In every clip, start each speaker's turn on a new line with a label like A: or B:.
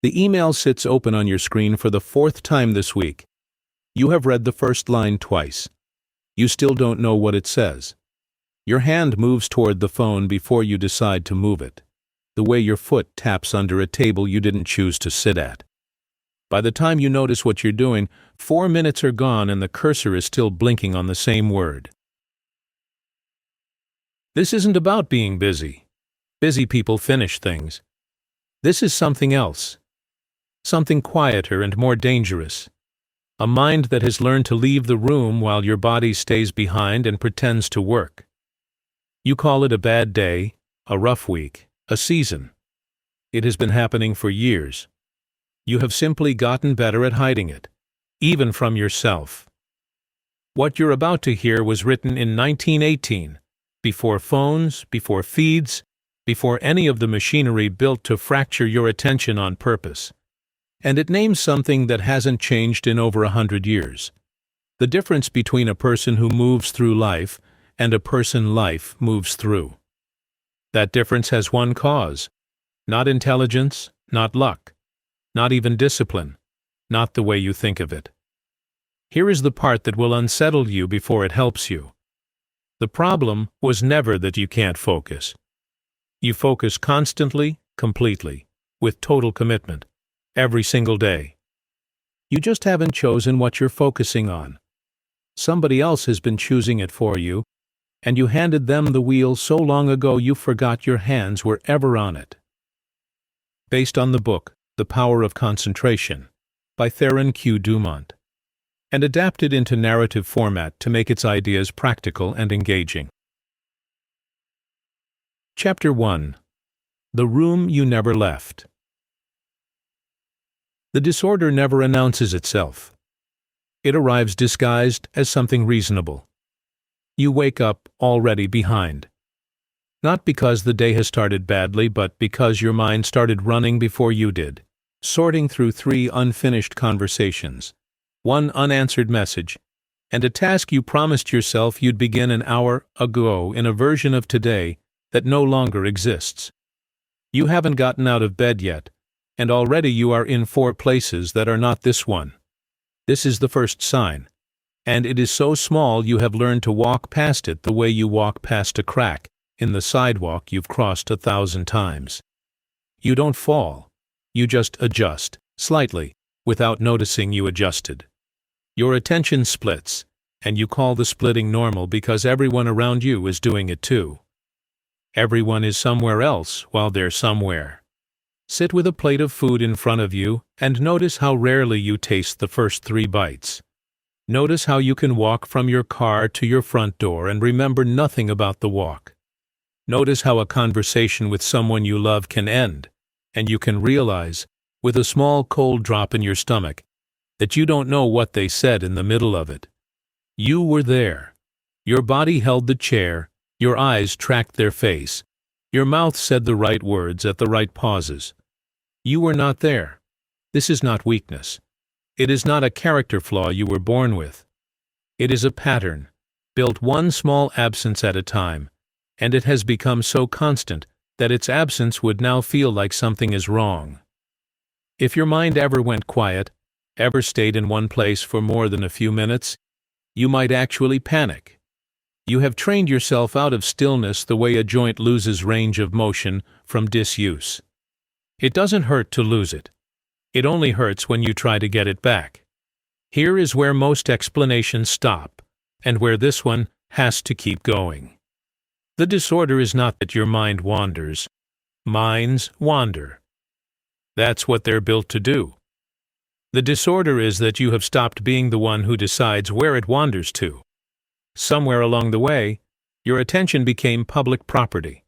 A: The email sits open on your screen for the fourth time this week. You have read the first line twice. You still don't know what it says. Your hand moves toward the phone before you decide to move it, the way your foot taps under a table you didn't choose to sit at. By the time you notice what you're doing, 4 minutes are gone and the cursor is still blinking on the same word. This isn't about being busy. Busy people finish things. This is something else. Something quieter and more dangerous. A mind that has learned to leave the room while your body stays behind and pretends to work. You call it a bad day, a rough week, a season. It has been happening for years. You have simply gotten better at hiding it, even from yourself. What you're about to hear was written in 1918, before phones, before feeds, before any of the machinery built to fracture your attention on purpose. And it names something that hasn't changed in over 100 years. The difference between a person who moves through life and a person life moves through. That difference has one cause. Not intelligence, not luck, not even discipline, not the way you think of it. Here is the part that will unsettle you before it helps you. The problem was never that you can't focus. You focus constantly, completely, with total commitment. Every single day. You just haven't chosen what you're focusing on. Somebody else has been choosing it for you, and you handed them the wheel so long ago you forgot your hands were ever on it. Based on the book, The Power of Concentration, by Theron Q. Dumont, and adapted into narrative format to make its ideas practical and engaging. Chapter 1. The Room You Never Left. The disorder never announces itself. It arrives disguised as something reasonable. You wake up already behind. Not because the day has started badly, but because your mind started running before you did, sorting through 3 unfinished conversations, 1 unanswered message, and a task you promised yourself you'd begin an hour ago in a version of today that no longer exists. You haven't gotten out of bed yet, and already you are in 4 places that are not this one. This is the first sign, and it is so small you have learned to walk past it the way you walk past a crack in the sidewalk you've crossed 1,000 times. You don't fall, you just adjust, slightly, without noticing you adjusted. Your attention splits, and you call the splitting normal because everyone around you is doing it too. Everyone is somewhere else while they're somewhere. Sit with a plate of food in front of you and notice how rarely you taste the first 3 bites. Notice how you can walk from your car to your front door and remember nothing about the walk. Notice how a conversation with someone you love can end, and you can realize, with a small cold drop in your stomach, that you don't know what they said in the middle of it. You were there. Your body held the chair, your eyes tracked their face, your mouth said the right words at the right pauses. You were not there. This is not weakness. It is not a character flaw you were born with. It is a pattern, built 1 small absence at a time, and it has become so constant that its absence would now feel like something is wrong. If your mind ever went quiet, ever stayed in one place for more than a few minutes, you might actually panic. You have trained yourself out of stillness the way a joint loses range of motion from disuse. It doesn't hurt to lose it. It only hurts when you try to get it back. Here is where most explanations stop, and where this one has to keep going. The disorder is not that your mind wanders. Minds wander. That's what they're built to do. The disorder is that you have stopped being the one who decides where it wanders to. Somewhere along the way, your attention became public property,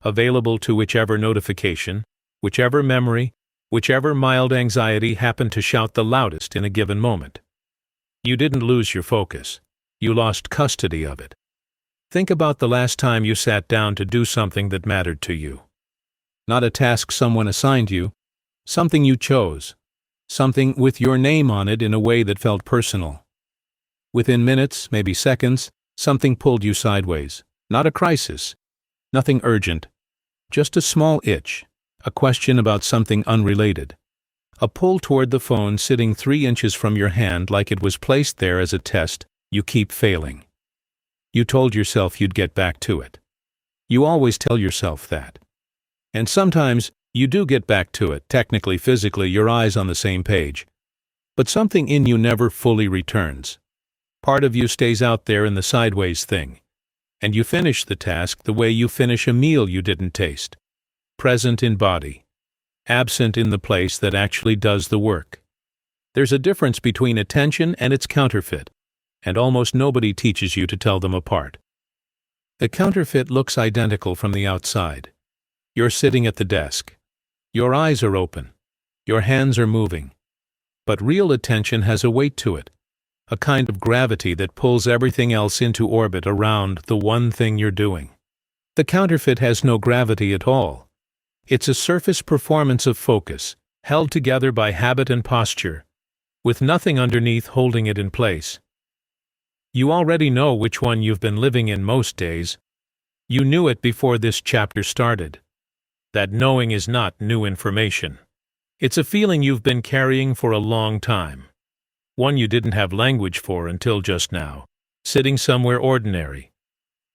A: available to whichever notification, whichever memory, whichever mild anxiety happened to shout the loudest in a given moment. You didn't lose your focus. You lost custody of it. Think about the last time you sat down to do something that mattered to you. Not a task someone assigned you, something you chose, something with your name on it in a way that felt personal. Within minutes, maybe seconds, something pulled you sideways. Not a crisis, nothing urgent, just a small itch, a question about something unrelated. A pull toward the phone sitting 3 inches from your hand like it was placed there as a test. You keep failing. You told yourself you'd get back to it. You always tell yourself that. And sometimes you do get back to it, technically, physically, your eyes on the same page. But something in you never fully returns. Part of you stays out there in the sideways thing. And you finish the task the way you finish a meal you didn't taste. Present in body. Absent in the place that actually does the work. There's a difference between attention and its counterfeit, and almost nobody teaches you to tell them apart. The counterfeit looks identical from the outside. You're sitting at the desk. Your eyes are open. Your hands are moving. But real attention has a weight to it, a kind of gravity that pulls everything else into orbit around the one thing you're doing. The counterfeit has no gravity at all. It's a surface performance of focus, held together by habit and posture, with nothing underneath holding it in place. You already know which one you've been living in most days. You knew it before this chapter started. That knowing is not new information. It's a feeling you've been carrying for a long time. One you didn't have language for until just now, sitting somewhere ordinary,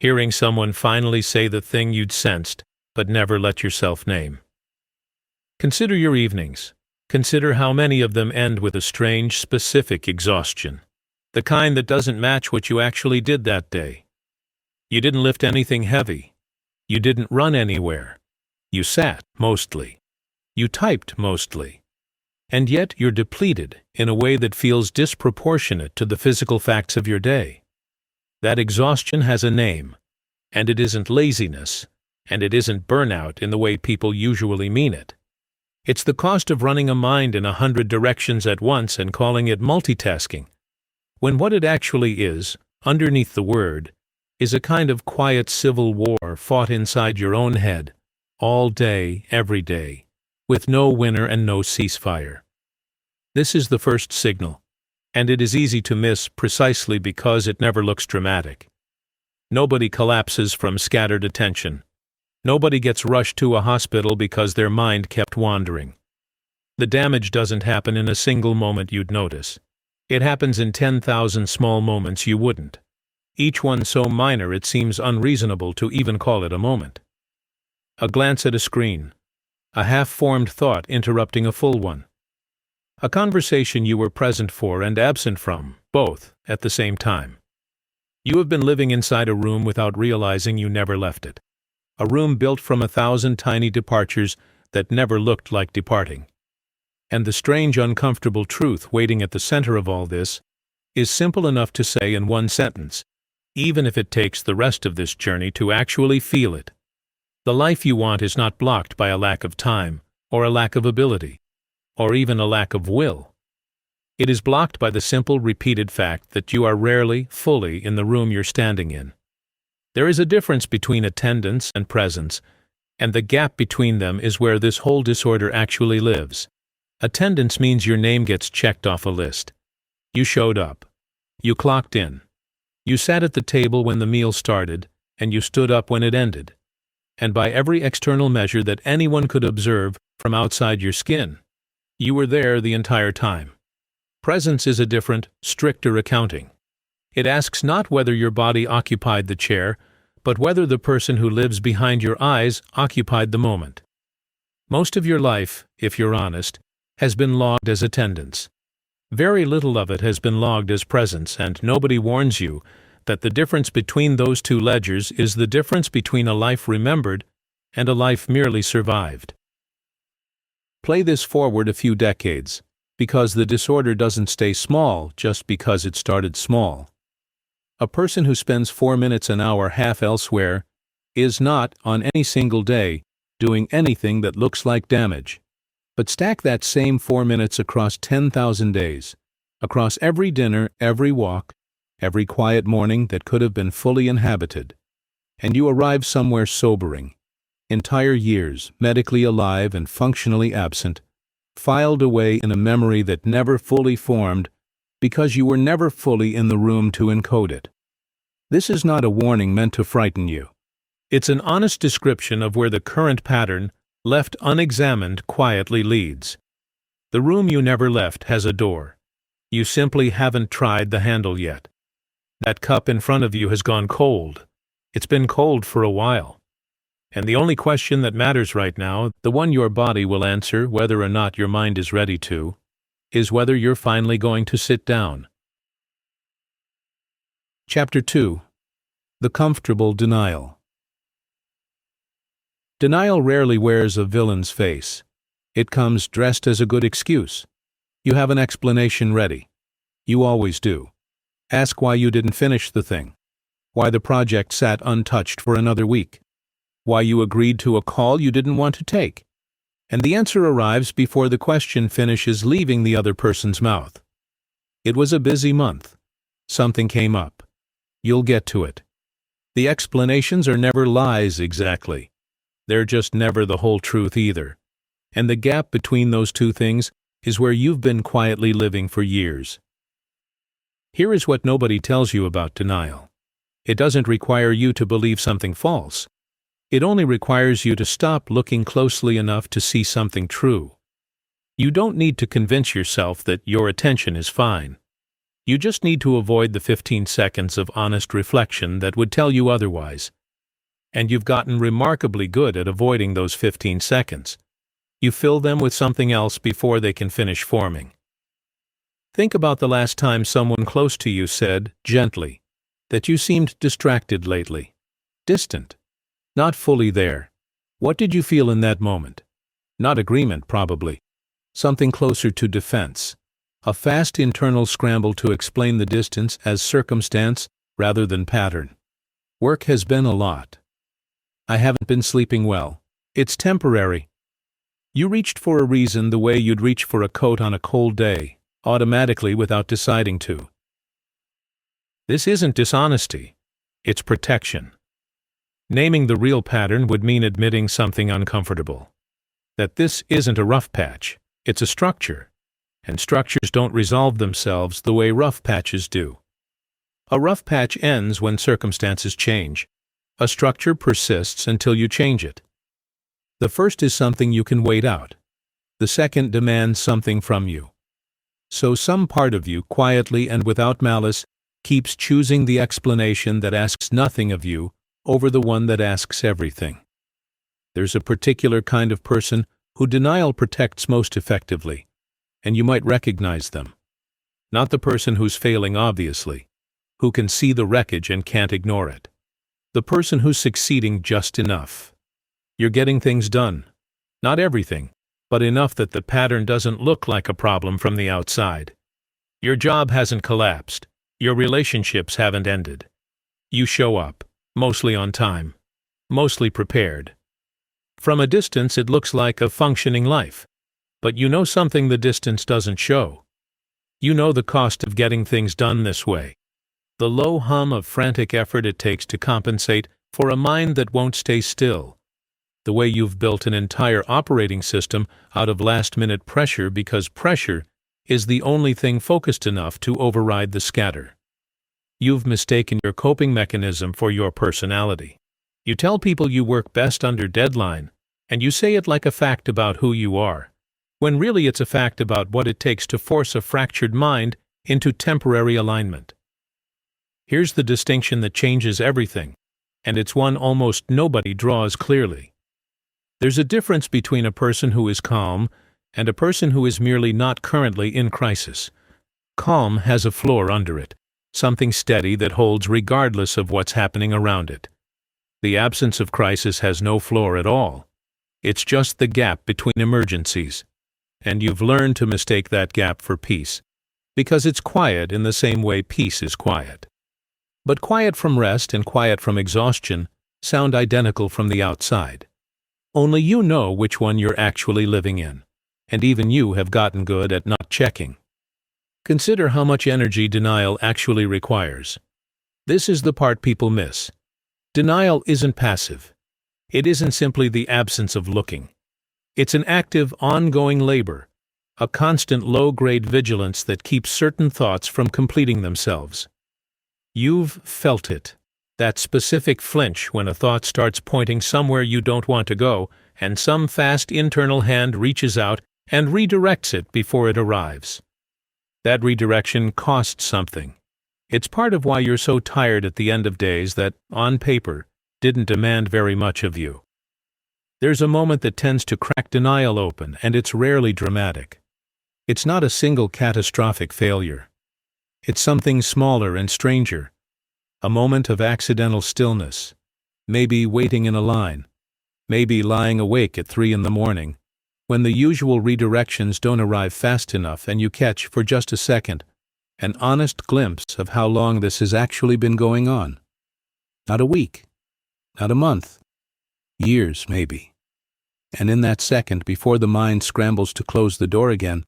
A: hearing someone finally say the thing you'd sensed but never let yourself name. Consider your evenings. Consider how many of them end with a strange, specific exhaustion, the kind that doesn't match what you actually did that day. You didn't lift anything heavy. You didn't run anywhere. You sat, mostly. You typed, mostly. And yet you're depleted in a way that feels disproportionate to the physical facts of your day. That exhaustion has a name, and it isn't laziness, and it isn't burnout in the way people usually mean it. It's the cost of running a mind in 100 directions at once and calling it multitasking, when what it actually is, underneath the word, is a kind of quiet civil war fought inside your own head, all day, every day, with no winner and no ceasefire. This is the first signal, and it is easy to miss precisely because it never looks dramatic. Nobody collapses from scattered attention. Nobody gets rushed to a hospital because their mind kept wandering. The damage doesn't happen in a single moment you'd notice. It happens in 10,000 small moments you wouldn't. Each one so minor it seems unreasonable to even call it a moment. A glance at a screen. A half-formed thought interrupting a full one. A conversation you were present for and absent from, both, at the same time. You have been living inside a room without realizing you never left it. A room built from 1,000 tiny departures that never looked like departing. And the strange, uncomfortable truth waiting at the center of all this is simple enough to say in one sentence, even if it takes the rest of this journey to actually feel it. The life you want is not blocked by a lack of time, or a lack of ability, or even a lack of will. It is blocked by the simple, repeated fact that you are rarely, fully in the room you're standing in. There is a difference between attendance and presence, and the gap between them is where this whole disorder actually lives. Attendance means your name gets checked off a list. You showed up. You clocked in. You sat at the table when the meal started, and you stood up when it ended. And by every external measure that anyone could observe from outside your skin, you were there the entire time. Presence is a different, stricter accounting. It asks not whether your body occupied the chair, but whether the person who lives behind your eyes occupied the moment. Most of your life, if you're honest, has been logged as attendance. Very little of it has been logged as presence, and nobody warns you that the difference between those two ledgers is the difference between a life remembered and a life merely survived. Play this forward a few decades, because the disorder doesn't stay small just because it started small. A person who spends 4 minutes an hour half elsewhere is not, on any single day, doing anything that looks like damage. But stack that same 4 minutes across 10,000 days, across every dinner, every walk, every quiet morning that could have been fully inhabited, and you arrive somewhere sobering. Entire years, medically alive and functionally absent, filed away in a memory that never fully formed because you were never fully in the room to encode it. This is not a warning meant to frighten you. It's an honest description of where the current pattern, left unexamined, quietly leads. The room you never left has a door. You simply haven't tried the handle yet. That cup in front of you has gone cold. It's been cold for a while. And the only question that matters right now, the one your body will answer whether or not your mind is ready to, is whether you're finally going to sit down. Chapter 2. The Comfortable Denial. Denial rarely wears a villain's face. It comes dressed as a good excuse. You have an explanation ready. You always do. Ask why you didn't finish the thing. Why the project sat untouched for another week. Why you agreed to a call you didn't want to take. And the answer arrives before the question finishes leaving the other person's mouth. It was a busy month. Something came up. You'll get to it. The explanations are never lies exactly. They're just never the whole truth either. And the gap between those two things is where you've been quietly living for years. Here is what nobody tells you about denial. It doesn't require you to believe something false. It only requires you to stop looking closely enough to see something true. You don't need to convince yourself that your attention is fine. You just need to avoid the 15 seconds of honest reflection that would tell you otherwise. And you've gotten remarkably good at avoiding those 15 seconds. You fill them with something else before they can finish forming. Think about the last time someone close to you said, gently, that you seemed distracted lately. Distant. Not fully there. What did you feel in that moment? Not agreement, probably. Something closer to defense. A fast internal scramble to explain the distance as circumstance rather than pattern. Work has been a lot. I haven't been sleeping well. It's temporary. You reached for a reason the way you'd reach for a coat on a cold day, automatically without deciding to. This isn't dishonesty. It's protection. Naming the real pattern would mean admitting something uncomfortable. That this isn't a rough patch, it's a structure. And structures don't resolve themselves the way rough patches do. A rough patch ends when circumstances change. A structure persists until you change it. The first is something you can wait out. The second demands something from you. So some part of you, quietly and without malice, keeps choosing the explanation that asks nothing of you over the one that asks everything. There's a particular kind of person who denial protects most effectively, and you might recognize them. Not the person who's failing obviously, who can see the wreckage and can't ignore it. The person who's succeeding just enough. You're getting things done. Not everything, but enough that the pattern doesn't look like a problem from the outside. Your job hasn't collapsed. Your relationships haven't ended. You show up, mostly on time, mostly prepared. From a distance it looks like a functioning life, but you know something the distance doesn't show. You know the cost of getting things done this way. The low hum of frantic effort it takes to compensate for a mind that won't stay still. The way you've built an entire operating system out of last-minute pressure because pressure is the only thing focused enough to override the scatter. You've mistaken your coping mechanism for your personality. You tell people you work best under deadline, and you say it like a fact about who you are, when really it's a fact about what it takes to force a fractured mind into temporary alignment. Here's the distinction that changes everything, and it's one almost nobody draws clearly. There's a difference between a person who is calm and a person who is merely not currently in crisis. Calm has a floor under it, something steady that holds regardless of what's happening around it. The absence of crisis has no floor at all. It's just the gap between emergencies. And you've learned to mistake that gap for peace, because it's quiet in the same way peace is quiet. But quiet from rest and quiet from exhaustion sound identical from the outside. Only you know which one you're actually living in, and even you have gotten good at not checking. Consider how much energy denial actually requires. This is the part people miss. Denial isn't passive. It isn't simply the absence of looking. It's an active, ongoing labor, a constant low-grade vigilance that keeps certain thoughts from completing themselves. You've felt it, that specific flinch when a thought starts pointing somewhere you don't want to go, and some fast internal hand reaches out and redirects it before it arrives. That redirection costs something. It's part of why you're so tired at the end of days that, on paper, didn't demand very much of you. There's a moment that tends to crack denial open, and it's rarely dramatic. It's not a single catastrophic failure. It's something smaller and stranger. A moment of accidental stillness. Maybe waiting in a line. Maybe lying awake at 3 a.m, when the usual redirections don't arrive fast enough and you catch, for just a second, an honest glimpse of how long this has actually been going on. Not a week. Not a month. Years, maybe. And in that second, before the mind scrambles to close the door again,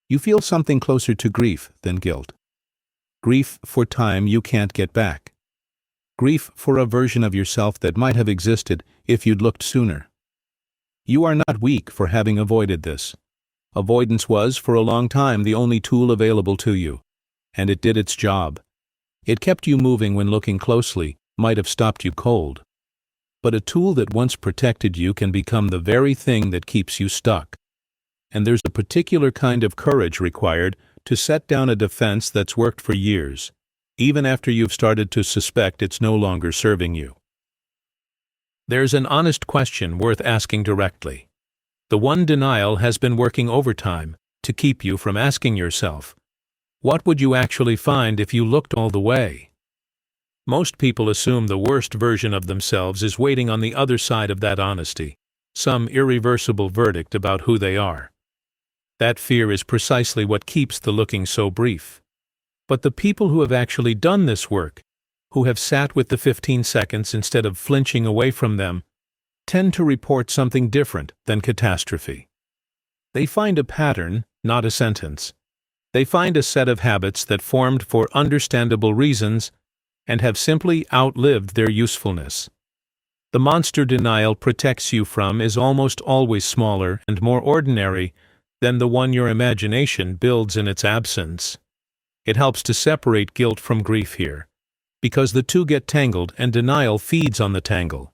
A: you feel something closer to grief than guilt. Grief for time you can't get back. Grief for a version of yourself that might have existed if you'd looked sooner. You are not weak for having avoided this. Avoidance was, for a long time, the only tool available to you, and it did its job. It kept you moving when looking closely might have stopped you cold. But a tool that once protected you can become the very thing that keeps you stuck. And there's a particular kind of courage required to set down a defense that's worked for years, even after you've started to suspect it's no longer serving you. There's an honest question worth asking directly. The one denial has been working overtime to keep you from asking yourself, what would you actually find if you looked all the way? Most people assume the worst version of themselves is waiting on the other side of that honesty, some irreversible verdict about who they are. That fear is precisely what keeps the looking so brief. But the people who have actually done this work, who have sat with the 15 seconds instead of flinching away from them, tend to report something different than catastrophe. They find a pattern, not a sentence. They find a set of habits that formed for understandable reasons and have simply outlived their usefulness. The monster denial protects you from is almost always smaller and more ordinary than the one your imagination builds in its absence. It helps to separate guilt from grief here, because the two get tangled and denial feeds on the tangle.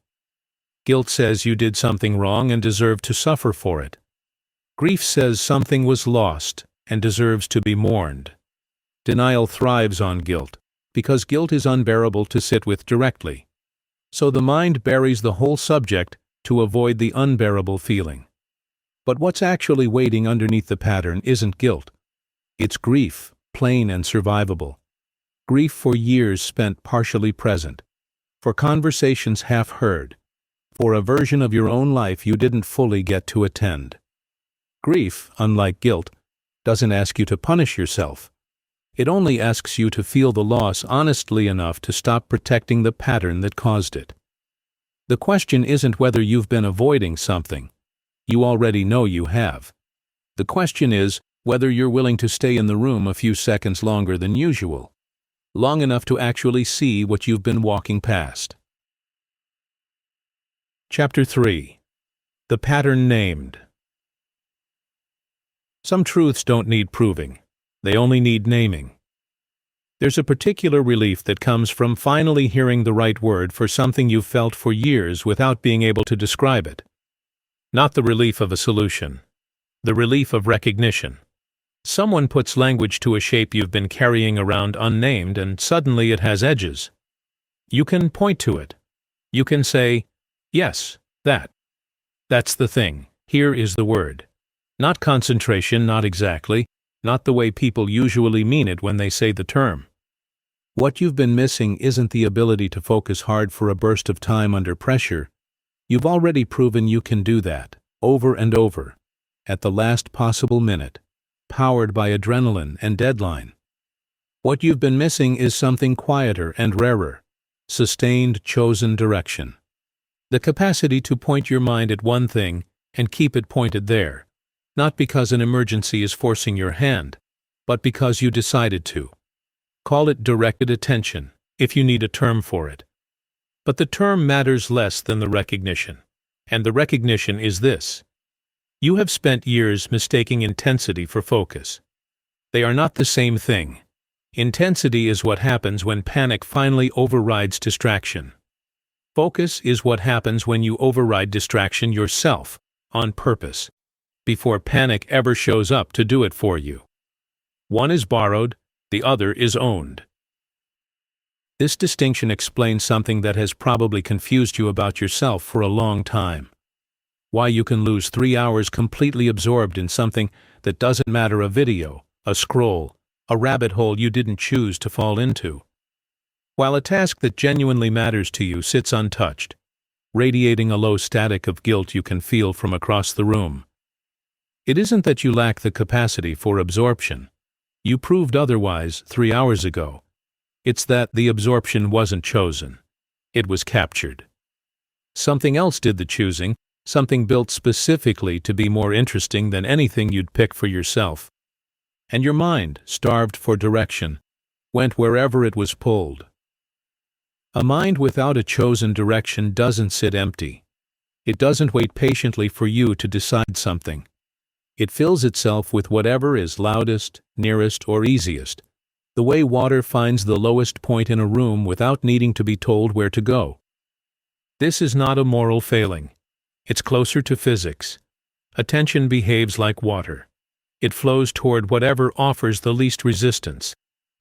A: Guilt says you did something wrong and deserve to suffer for it. Grief says something was lost and deserves to be mourned. Denial thrives on guilt, because guilt is unbearable to sit with directly. So the mind buries the whole subject to avoid the unbearable feeling. But what's actually waiting underneath the pattern isn't guilt. It's grief, plain and survivable. Grief for years spent partially present, for conversations half heard, for a version of your own life you didn't fully get to attend. Grief, unlike guilt, doesn't ask you to punish yourself. It only asks you to feel the loss honestly enough to stop protecting the pattern that caused it. The question isn't whether you've been avoiding something. You already know you have. The question is whether you're willing to stay in the room a few seconds longer than usual, long enough to actually see what you've been walking past. Chapter 3. The Pattern Named. Some truths don't need proving. They only need naming. There's a particular relief that comes from finally hearing the right word for something you've felt for years without being able to describe it. Not the relief of a solution. The relief of recognition. Someone puts language to a shape you've been carrying around unnamed, and suddenly it has edges. You can point to it. You can say, yes, that. That's the thing. Here is the word. Not concentration, not exactly, not the way people usually mean it when they say the term. What you've been missing isn't the ability to focus hard for a burst of time under pressure. You've already proven you can do that, over and over, at the last possible minute, powered by adrenaline and deadline. What you've been missing is something quieter and rarer, sustained, chosen direction. The capacity to point your mind at one thing and keep it pointed there, not because an emergency is forcing your hand, but because you decided to. Call it directed attention, if you need a term for it. But the term matters less than the recognition, and the recognition is this. You have spent years mistaking intensity for focus. They are not the same thing. Intensity is what happens when panic finally overrides distraction. Focus is what happens when you override distraction yourself, on purpose. before panic ever shows up to do it for you. One is borrowed, the other is owned. This distinction explains something that has probably confused you about yourself for a long time. Why you can lose 3 hours completely absorbed in something that doesn't matter: a video, a scroll, a rabbit hole you didn't choose to fall into, while a task that genuinely matters to you sits untouched, radiating a low static of guilt you can feel from across the room. It isn't that you lack the capacity for absorption. You proved otherwise 3 hours ago. It's that the absorption wasn't chosen. It was captured. Something else did the choosing, something built specifically to be more interesting than anything you'd pick for yourself. And your mind, starved for direction, went wherever it was pulled. A mind without a chosen direction doesn't sit empty. It doesn't wait patiently for you to decide something. It fills itself with whatever is loudest, nearest, or easiest, the way water finds the lowest point in a room without needing to be told where to go. This is not a moral failing. It's closer to physics. Attention behaves like water. It flows toward whatever offers the least resistance,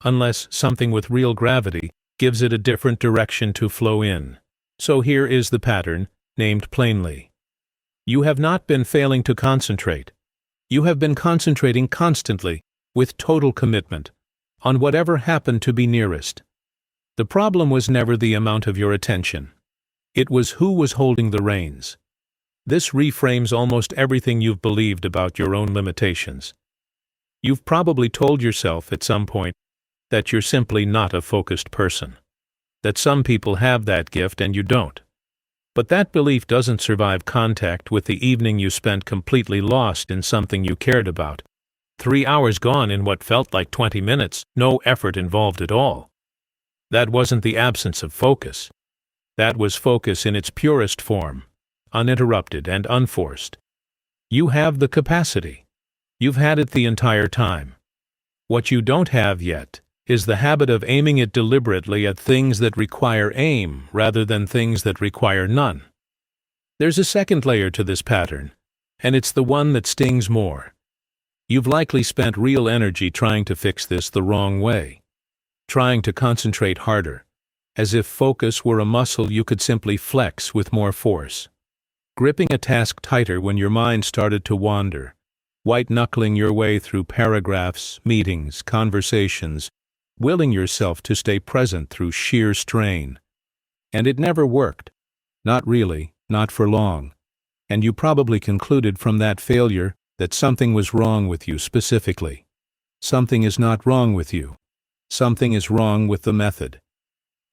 A: unless something with real gravity gives it a different direction to flow in. So here is the pattern, named plainly. You have not been failing to concentrate. You have been concentrating constantly, with total commitment, on whatever happened to be nearest. The problem was never the amount of your attention. It was who was holding the reins. This reframes almost everything you've believed about your own limitations. You've probably told yourself at some point that you're simply not a focused person, that some people have that gift and you don't. But that belief doesn't survive contact with the evening you spent completely lost in something you cared about. 3 hours gone in what felt like 20 minutes, no effort involved at all. That wasn't the absence of focus. That was focus in its purest form, uninterrupted and unforced. You have the capacity. You've had it the entire time. What you don't have yet is the habit of aiming it deliberately at things that require aim rather than things that require none. There's a second layer to this pattern, and it's the one that stings more. You've likely spent real energy trying to fix this the wrong way, trying to concentrate harder, as if focus were a muscle you could simply flex with more force, gripping a task tighter when your mind started to wander, white-knuckling your way through paragraphs, meetings, conversations, willing yourself to stay present through sheer strain. And it never worked. Not really, not for long. And you probably concluded from that failure that something was wrong with you specifically. Something is not wrong with you. Something is wrong with the method.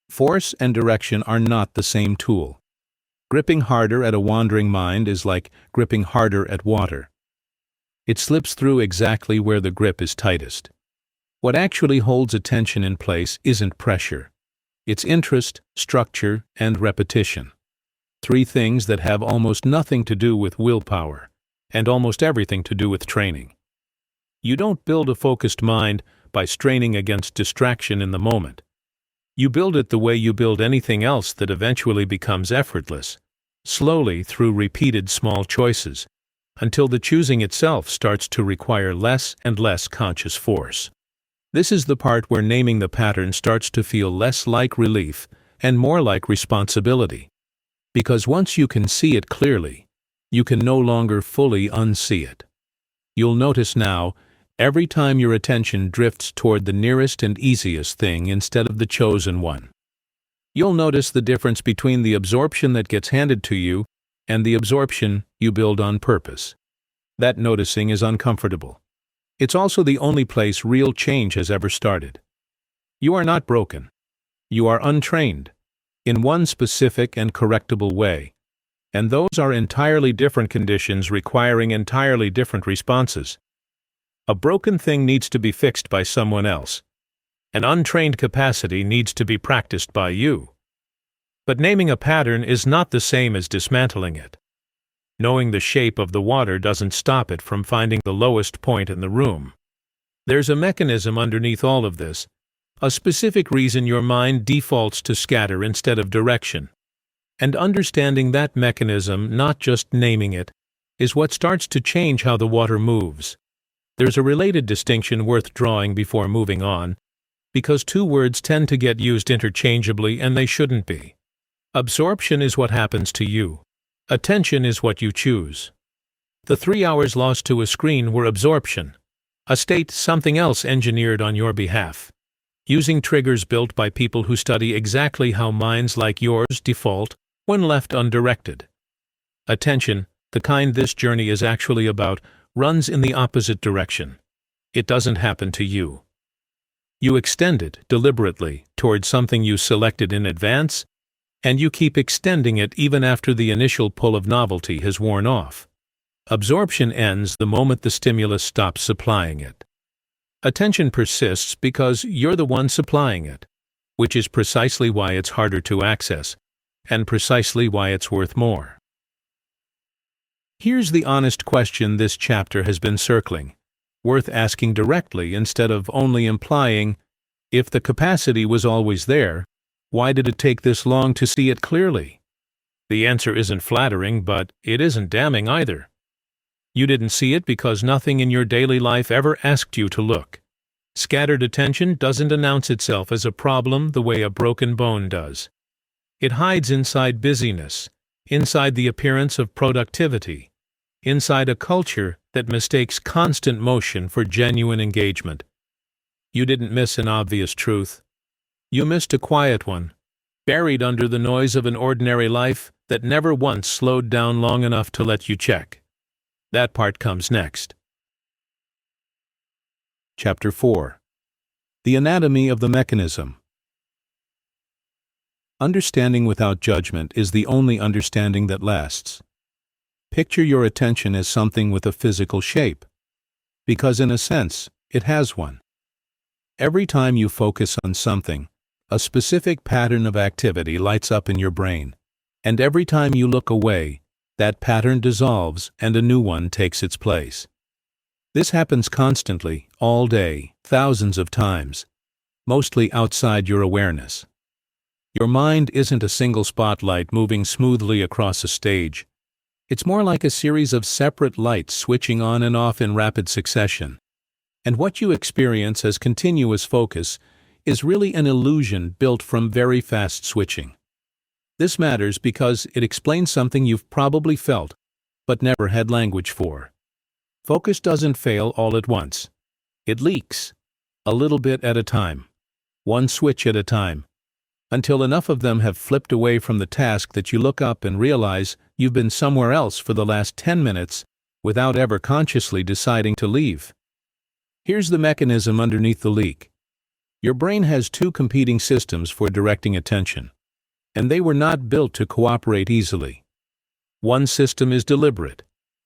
A: Force and direction are not the same tool. Gripping harder at a wandering mind is like gripping harder at water. It slips through exactly where the grip is tightest. What actually holds attention in place isn't pressure. It's interest, structure, and repetition. 3 things that have almost nothing to do with willpower, and almost everything to do with training. You don't build a focused mind by straining against distraction in the moment. You build it the way you build anything else that eventually becomes effortless, slowly through repeated small choices, until the choosing itself starts to require less and less conscious force. This is the part where naming the pattern starts to feel less like relief and more like responsibility. Because once you can see it clearly, you can no longer fully unsee it. You'll notice now, every time your attention drifts toward the nearest and easiest thing instead of the chosen one. You'll notice the difference between the absorption that gets handed to you and the absorption you build on purpose. That noticing is uncomfortable. It's also the only place real change has ever started. You are not broken. You are untrained, in one specific and correctable way, and those are entirely different conditions requiring entirely different responses. A broken thing needs to be fixed by someone else. An untrained capacity needs to be practiced by you. But naming a pattern is not the same as dismantling it. Knowing the shape of the water doesn't stop it from finding the lowest point in the room. There's a mechanism underneath all of this, a specific reason your mind defaults to scatter instead of direction. And understanding that mechanism, not just naming it, is what starts to change how the water moves. There's a related distinction worth drawing before moving on, because two words tend to get used interchangeably and they shouldn't be. Absorption is what happens to you. Attention is what you choose. The 3 hours lost to a screen were absorption, a state something else engineered on your behalf, using triggers built by people who study exactly how minds like yours default when left undirected. Attention, the kind this journey is actually about, runs in the opposite direction. It doesn't happen to you. You extend it deliberately toward something you selected in advance, and you keep extending it even after the initial pull of novelty has worn off. Absorption ends the moment the stimulus stops supplying it. Attention persists because you're the one supplying it, which is precisely why it's harder to access, and precisely why it's worth more. Here's the honest question this chapter has been circling, worth asking directly instead of only implying, if the capacity was always there, why did it take this long to see it clearly? The answer isn't flattering, but it isn't damning either. You didn't see it because nothing in your daily life ever asked you to look. Scattered attention doesn't announce itself as a problem the way a broken bone does. It hides inside busyness, inside the appearance of productivity, inside a culture that mistakes constant motion for genuine engagement. You didn't miss an obvious truth. You missed a quiet one, buried under the noise of an ordinary life that never once slowed down long enough to let you check. That part comes next. Chapter 4. The Anatomy of the Mechanism. Understanding without judgment is the only understanding that lasts. Picture your attention as something with a physical shape, because in a sense, it has one. Every time you focus on something, a specific pattern of activity lights up in your brain, and every time you look away, that pattern dissolves and a new one takes its place. This happens constantly, all day, thousands of times, mostly outside your awareness. Your mind isn't a single spotlight moving smoothly across a stage. It's more like a series of separate lights switching on and off in rapid succession. And what you experience as continuous focus is really an illusion built from very fast switching. This matters because it explains something you've probably felt, but never had language for. Focus doesn't fail all at once. It leaks, a little bit at a time, one switch at a time, until enough of them have flipped away from the task that you look up and realize you've been somewhere else for the last 10 minutes without ever consciously deciding to leave. Here's the mechanism underneath the leak. Your brain has two competing systems for directing attention, and they were not built to cooperate easily. One system is deliberate.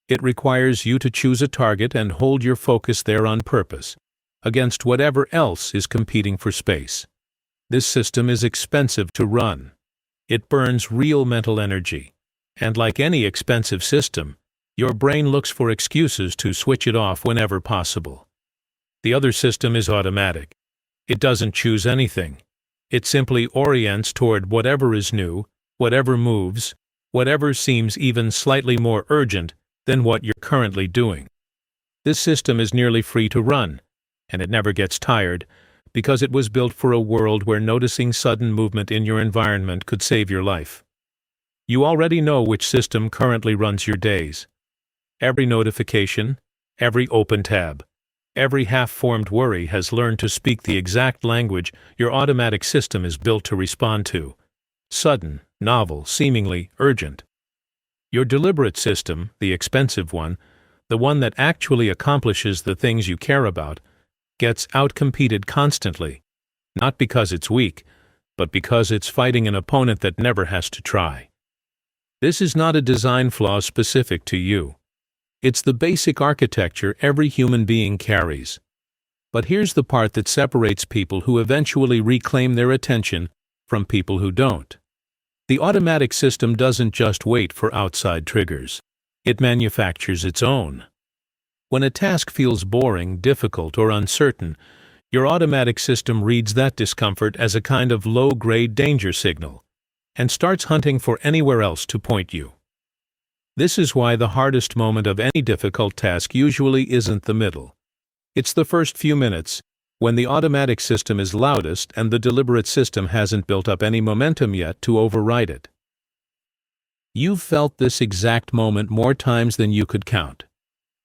A: It requires you to choose a target and hold your focus there on purpose, against whatever else is competing for space. This system is expensive to run. It burns real mental energy, and like any expensive system, your brain looks for excuses to switch it off whenever possible. The other system is automatic. It doesn't choose anything. It simply orients toward whatever is new, whatever moves, whatever seems even slightly more urgent than what you're currently doing. This system is nearly free to run, and it never gets tired, because it was built for a world where noticing sudden movement in your environment could save your life. You already know which system currently runs your days. Every notification, every open tab, every half-formed worry has learned to speak the exact language your automatic system is built to respond to. Sudden, novel, seemingly urgent. Your deliberate system, the expensive one, the one that actually accomplishes the things you care about, gets outcompeted constantly, not because it's weak, but because it's fighting an opponent that never has to try. This is not a design flaw specific to you. It's the basic architecture every human being carries. But here's the part that separates people who eventually reclaim their attention from people who don't. The automatic system doesn't just wait for outside triggers. It manufactures its own. When a task feels boring, difficult, or uncertain, your automatic system reads that discomfort as a kind of low-grade danger signal and starts hunting for anywhere else to point you. This is why the hardest moment of any difficult task usually isn't the middle. It's the first few minutes, when the automatic system is loudest and the deliberate system hasn't built up any momentum yet to override it. You've felt this exact moment more times than you could count.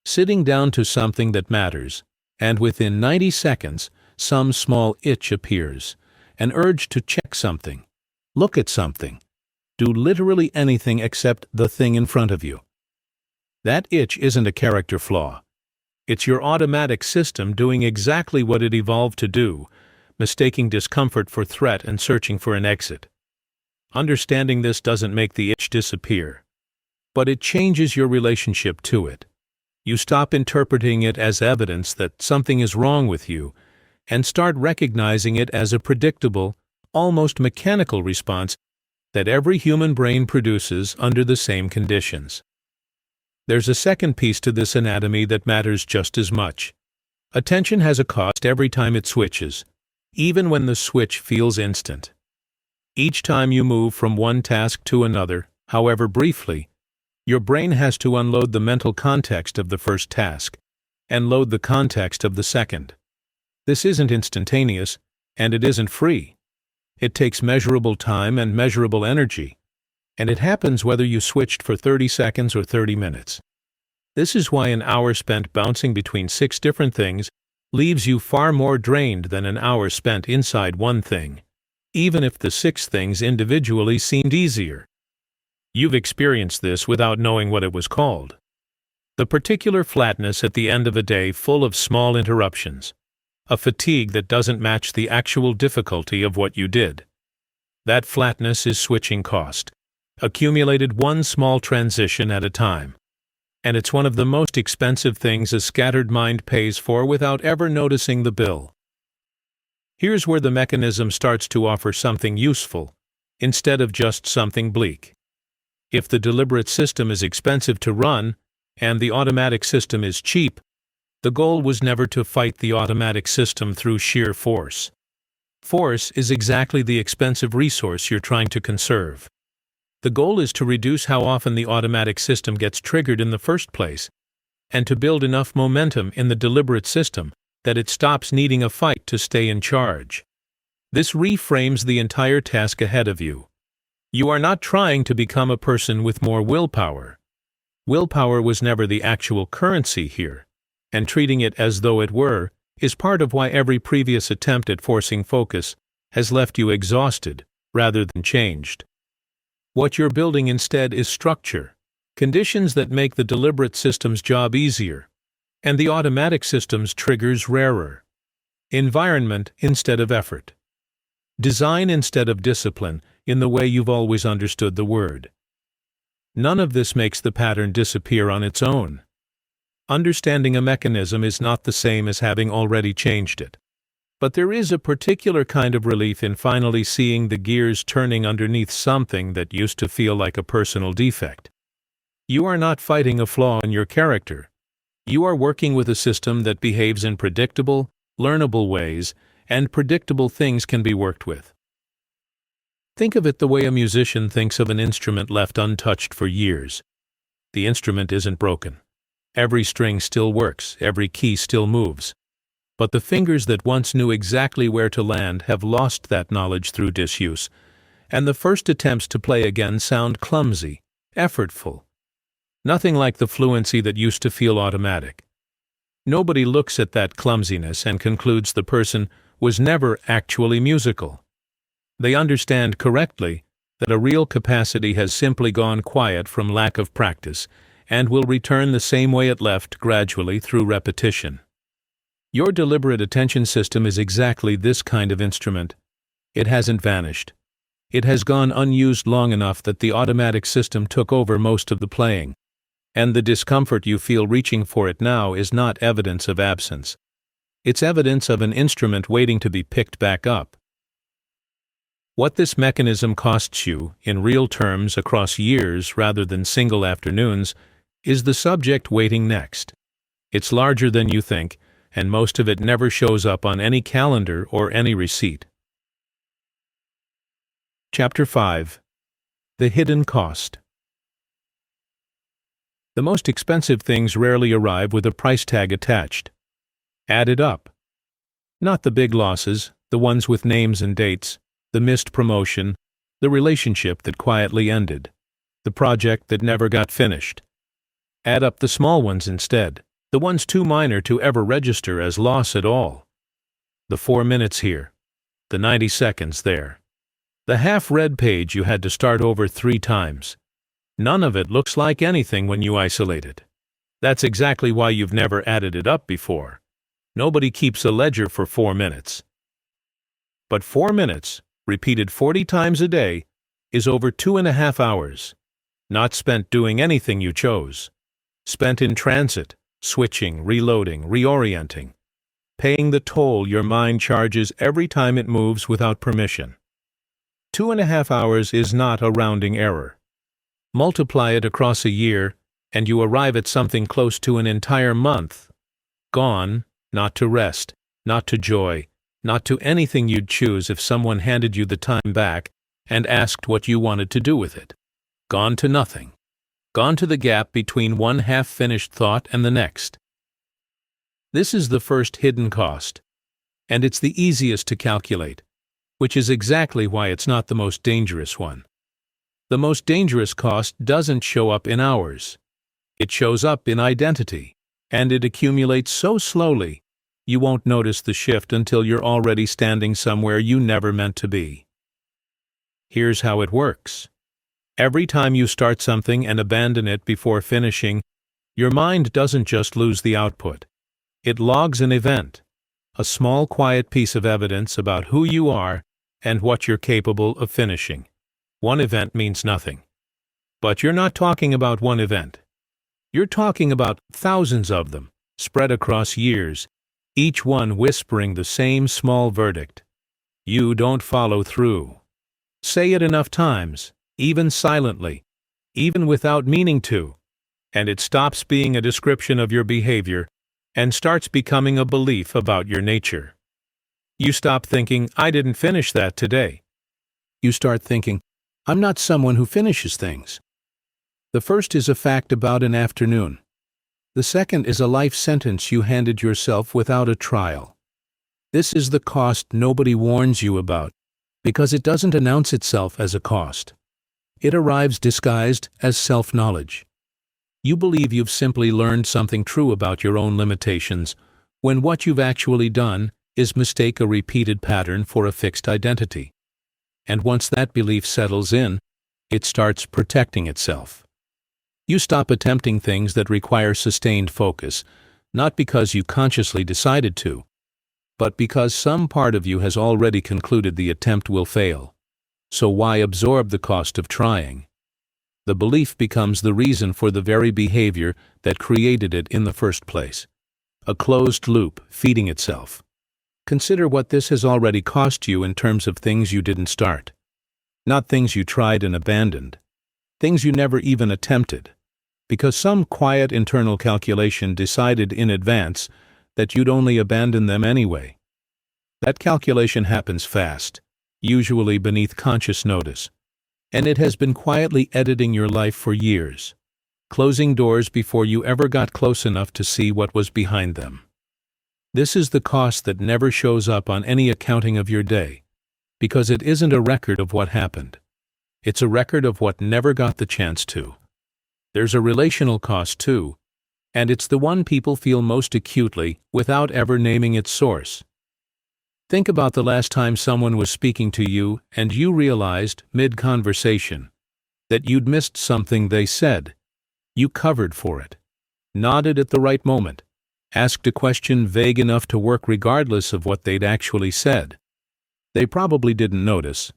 A: Sitting down to something that matters, and within 90 seconds, some small itch appears, an urge to check something, look at something, do literally anything except the thing in front of you. That itch isn't a character flaw. It's your automatic system doing exactly what it evolved to do, mistaking discomfort for threat and searching for an exit. Understanding this doesn't make the itch disappear, but it changes your relationship to it. You stop interpreting it as evidence that something is wrong with you and start recognizing it as a predictable, almost mechanical response that every human brain produces under the same conditions. There's a second piece to this anatomy that matters just as much. Attention has a cost every time it switches, even when the switch feels instant. Each time you move from one task to another, however briefly, your brain has to unload the mental context of the first task and load the context of the second. This isn't instantaneous, and it isn't free. It takes measurable time and measurable energy, and it happens whether you switched for 30 seconds or 30 minutes. This is why an hour spent bouncing between 6 different things leaves you far more drained than an hour spent inside one thing, even if the 6 things individually seemed easier. You've experienced this without knowing what it was called. The particular flatness at the end of a day full of small interruptions. A fatigue that doesn't match the actual difficulty of what you did. That flatness is switching cost, accumulated one small transition at a time. And it's one of the most expensive things a scattered mind pays for without ever noticing the bill. Here's where the mechanism starts to offer something useful, instead of just something bleak. If the deliberate system is expensive to run, and the automatic system is cheap, the goal was never to fight the automatic system through sheer force. Force is exactly the expensive resource you're trying to conserve. The goal is to reduce how often the automatic system gets triggered in the first place, and to build enough momentum in the deliberate system that it stops needing a fight to stay in charge. This reframes the entire task ahead of you. You are not trying to become a person with more willpower. Willpower was never the actual currency here, and treating it as though it were is part of why every previous attempt at forcing focus has left you exhausted rather than changed. What you're building instead is structure, conditions that make the deliberate system's job easier, and the automatic system's triggers rarer. Environment instead of effort. Design instead of discipline in the way you've always understood the word. None of this makes the pattern disappear on its own. Understanding a mechanism is not the same as having already changed it. But there is a particular kind of relief in finally seeing the gears turning underneath something that used to feel like a personal defect. You are not fighting a flaw in your character. You are working with a system that behaves in predictable, learnable ways, and predictable things can be worked with. Think of it the way a musician thinks of an instrument left untouched for years. The instrument isn't broken. Every string still works, every key still moves. But the fingers that once knew exactly where to land have lost that knowledge through disuse, and the first attempts to play again sound clumsy, effortful. Nothing like the fluency that used to feel automatic. Nobody looks at that clumsiness and concludes the person was never actually musical. They understand correctly that a real capacity has simply gone quiet from lack of practice, and will return the same way it left gradually through repetition. Your deliberate attention system is exactly this kind of instrument. It hasn't vanished. It has gone unused long enough that the automatic system took over most of the playing, and the discomfort you feel reaching for it now is not evidence of absence. It's evidence of an instrument waiting to be picked back up. What this mechanism costs you, in real terms across years rather than single afternoons, is the subject waiting next. It's larger than you think, and most of it never shows up on any calendar or any receipt. Chapter 5. The Hidden Cost. The most expensive things rarely arrive with a price tag attached. Add it up. Not the big losses, the ones with names and dates, the missed promotion, the relationship that quietly ended, the project that never got finished. Add up the small ones instead, the ones too minor to ever register as loss at all. The 4 minutes here, the 90 seconds there, the half-read page you had to start over 3 times. None of it looks like anything when you isolate it. That's exactly why you've never added it up before. Nobody keeps a ledger for 4 minutes. But 4 minutes, repeated 40 times a day, is over 2.5 hours, not spent doing anything you chose. Spent in transit, switching, reloading, reorienting, paying the toll your mind charges every time it moves without permission. 2.5 hours is not a rounding error. Multiply it across a year, and you arrive at something close to an entire month. Gone, not to rest, not to joy, not to anything you'd choose if someone handed you the time back and asked what you wanted to do with it. Gone to nothing. Gone to the gap between one half-finished thought and the next. This is the first hidden cost, and it's the easiest to calculate, which is exactly why it's not the most dangerous one. The most dangerous cost doesn't show up in hours. It shows up in identity, and it accumulates so slowly you won't notice the shift until you're already standing somewhere you never meant to be. Here's how it works. Every time you start something and abandon it before finishing, your mind doesn't just lose the output. It logs an event, a small quiet piece of evidence about who you are and what you're capable of finishing. One event means nothing. But you're not talking about one event. You're talking about thousands of them, spread across years, each one whispering the same small verdict. You don't follow through. Say it enough times, even silently, even without meaning to, and it stops being a description of your behavior and starts becoming a belief about your nature. You stop thinking, I didn't finish that today. You start thinking, I'm not someone who finishes things. The first is a fact about an afternoon. The second is a life sentence you handed yourself without a trial. This is the cost nobody warns you about, because it doesn't announce itself as a cost. It arrives disguised as self-knowledge. You believe you've simply learned something true about your own limitations, when what you've actually done is mistake a repeated pattern for a fixed identity. And once that belief settles in, it starts protecting itself. You stop attempting things that require sustained focus, not because you consciously decided to, but because some part of you has already concluded the attempt will fail. So why absorb the cost of trying? The belief becomes the reason for the very behavior that created it in the first place. A closed loop feeding itself. Consider what this has already cost you in terms of things you didn't start. Not things you tried and abandoned. Things you never even attempted. Because some quiet internal calculation decided in advance that you'd only abandon them anyway. That calculation happens fast, usually beneath conscious notice, and it has been quietly editing your life for years, closing doors before you ever got close enough to see what was behind them. This is the cost that never shows up on any accounting of your day, because it isn't a record of what happened. It's a record of what never got the chance to. There's a relational cost too, and it's the one people feel most acutely without ever naming its source. Think about the last time someone was speaking to you and you realized, mid-conversation, that you'd missed something they said. You covered for it, nodded at the right moment, asked a question vague enough to work regardless of what they'd actually said. They probably didn't notice,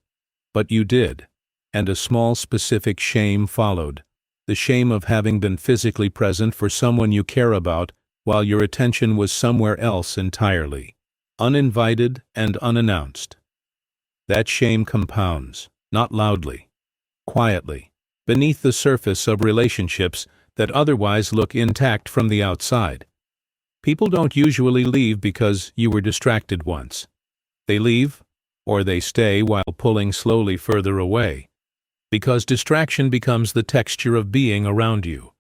A: but you did, and a small specific shame followed. The shame of having been physically present for someone you care about while your attention was somewhere else entirely, uninvited and unannounced. That shame compounds, not loudly, quietly, beneath the surface of relationships that otherwise look intact from the outside. People don't usually leave because you were distracted once. They leave, or they stay while pulling slowly further away, because distraction becomes the texture of being around you,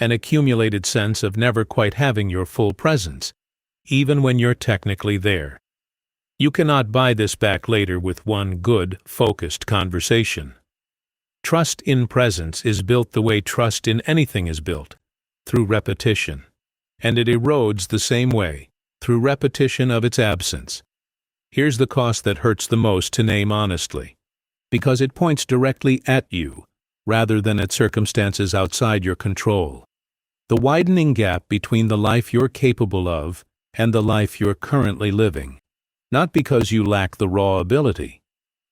A: an accumulated sense of never quite having your full presence, even when you're technically there. You cannot buy this back later with one good, focused conversation. Trust in presence is built the way trust in anything is built, through repetition, and it erodes the same way, through repetition of its absence. Here's the cost that hurts the most to name honestly, because it points directly at you, rather than at circumstances outside your control. The widening gap between the life you're capable of and the life you're currently living. Not because you lack the raw ability.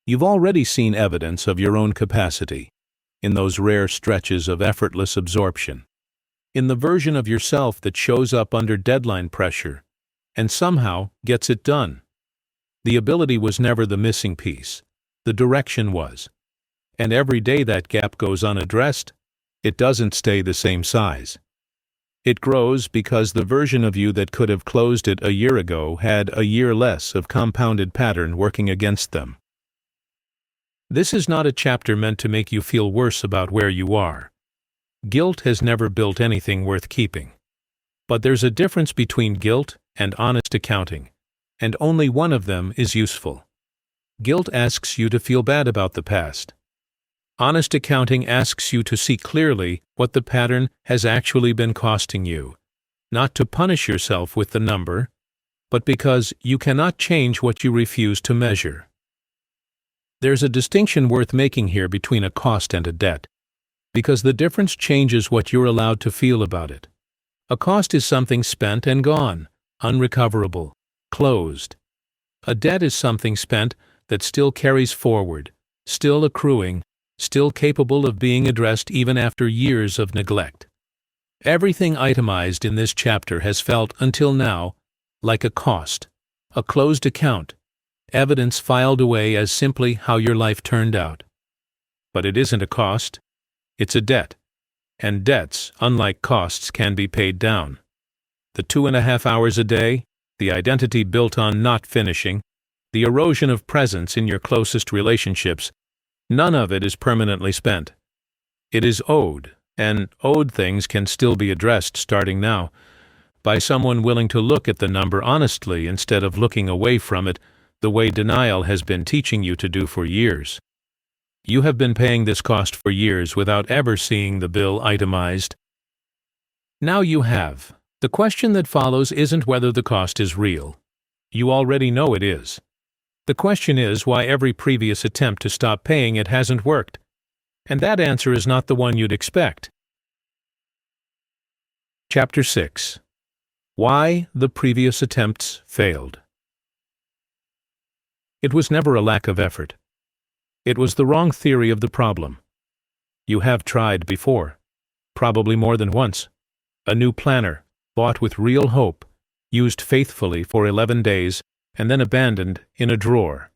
A: You've already seen evidence of your own capacity, in those rare stretches of effortless absorption, in the version of yourself that shows up under deadline pressure, and somehow gets it done. The ability was never the missing piece, the direction was. And every day that gap goes unaddressed, it doesn't stay the same size. It grows because the version of you that could have closed it a year ago had a year less of compounded pattern working against them. This is not a chapter meant to make you feel worse about where you are. Guilt has never built anything worth keeping. But there's a difference between guilt and honest accounting, and only one of them is useful. Guilt asks you to feel bad about the past. Honest accounting asks you to see clearly what the pattern has actually been costing you, not to punish yourself with the number, but because you cannot change what you refuse to measure. There's a distinction worth making here between a cost and a debt, because the difference changes what you're allowed to feel about it. A cost is something spent and gone, unrecoverable, closed. A debt is something spent that still carries forward, still accruing, still capable of being addressed even after years of neglect. Everything itemized in this chapter has felt, until now, like a cost, a closed account, evidence filed away as simply how your life turned out. But it isn't a cost, it's a debt, and debts, unlike costs, can be paid down. The 2.5 hours a day, the identity built on not finishing, the erosion of presence in your closest relationships, none of it is permanently spent. It is owed, and owed things can still be addressed starting now, by someone willing to look at the number honestly instead of looking away from it the way denial has been teaching you to do for years. You have been paying this cost for years without ever seeing the bill itemized. Now you have. The question that follows isn't whether the cost is real. You already know it is. The question is why every previous attempt to stop paying it hasn't worked. And that answer is not the one you'd expect. Chapter 6. Why the previous attempts failed. It was never a lack of effort. It was the wrong theory of the problem. You have tried before, probably more than once. A new planner, bought with real hope, used faithfully for 11 days, and then abandoned in a drawer.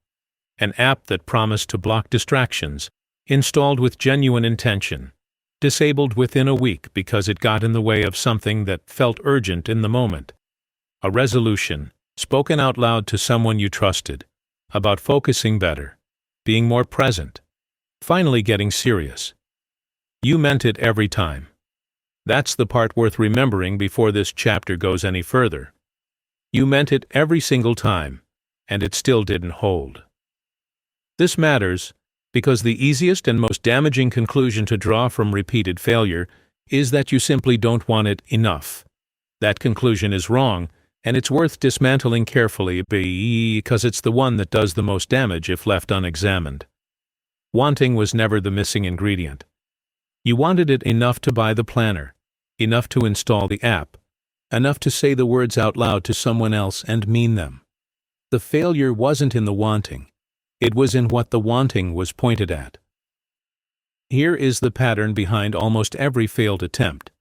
A: An app that promised to block distractions, installed with genuine intention, disabled within a week because it got in the way of something that felt urgent in the moment. A resolution, spoken out loud to someone you trusted, about focusing better, being more present, finally getting serious. You meant it every time. That's the part worth remembering before this chapter goes any further. You meant it every single time, and it still didn't hold. This matters because the easiest and most damaging conclusion to draw from repeated failure is that you simply don't want it enough. That conclusion is wrong, and it's worth dismantling carefully because it's the one that does the most damage if left unexamined. Wanting was never the missing ingredient. You wanted it enough to buy the planner, enough to install the app, enough to say the words out loud to someone else and mean them. The failure wasn't in the wanting. It was in what the wanting was pointed at. Here is the pattern behind almost every failed attempt.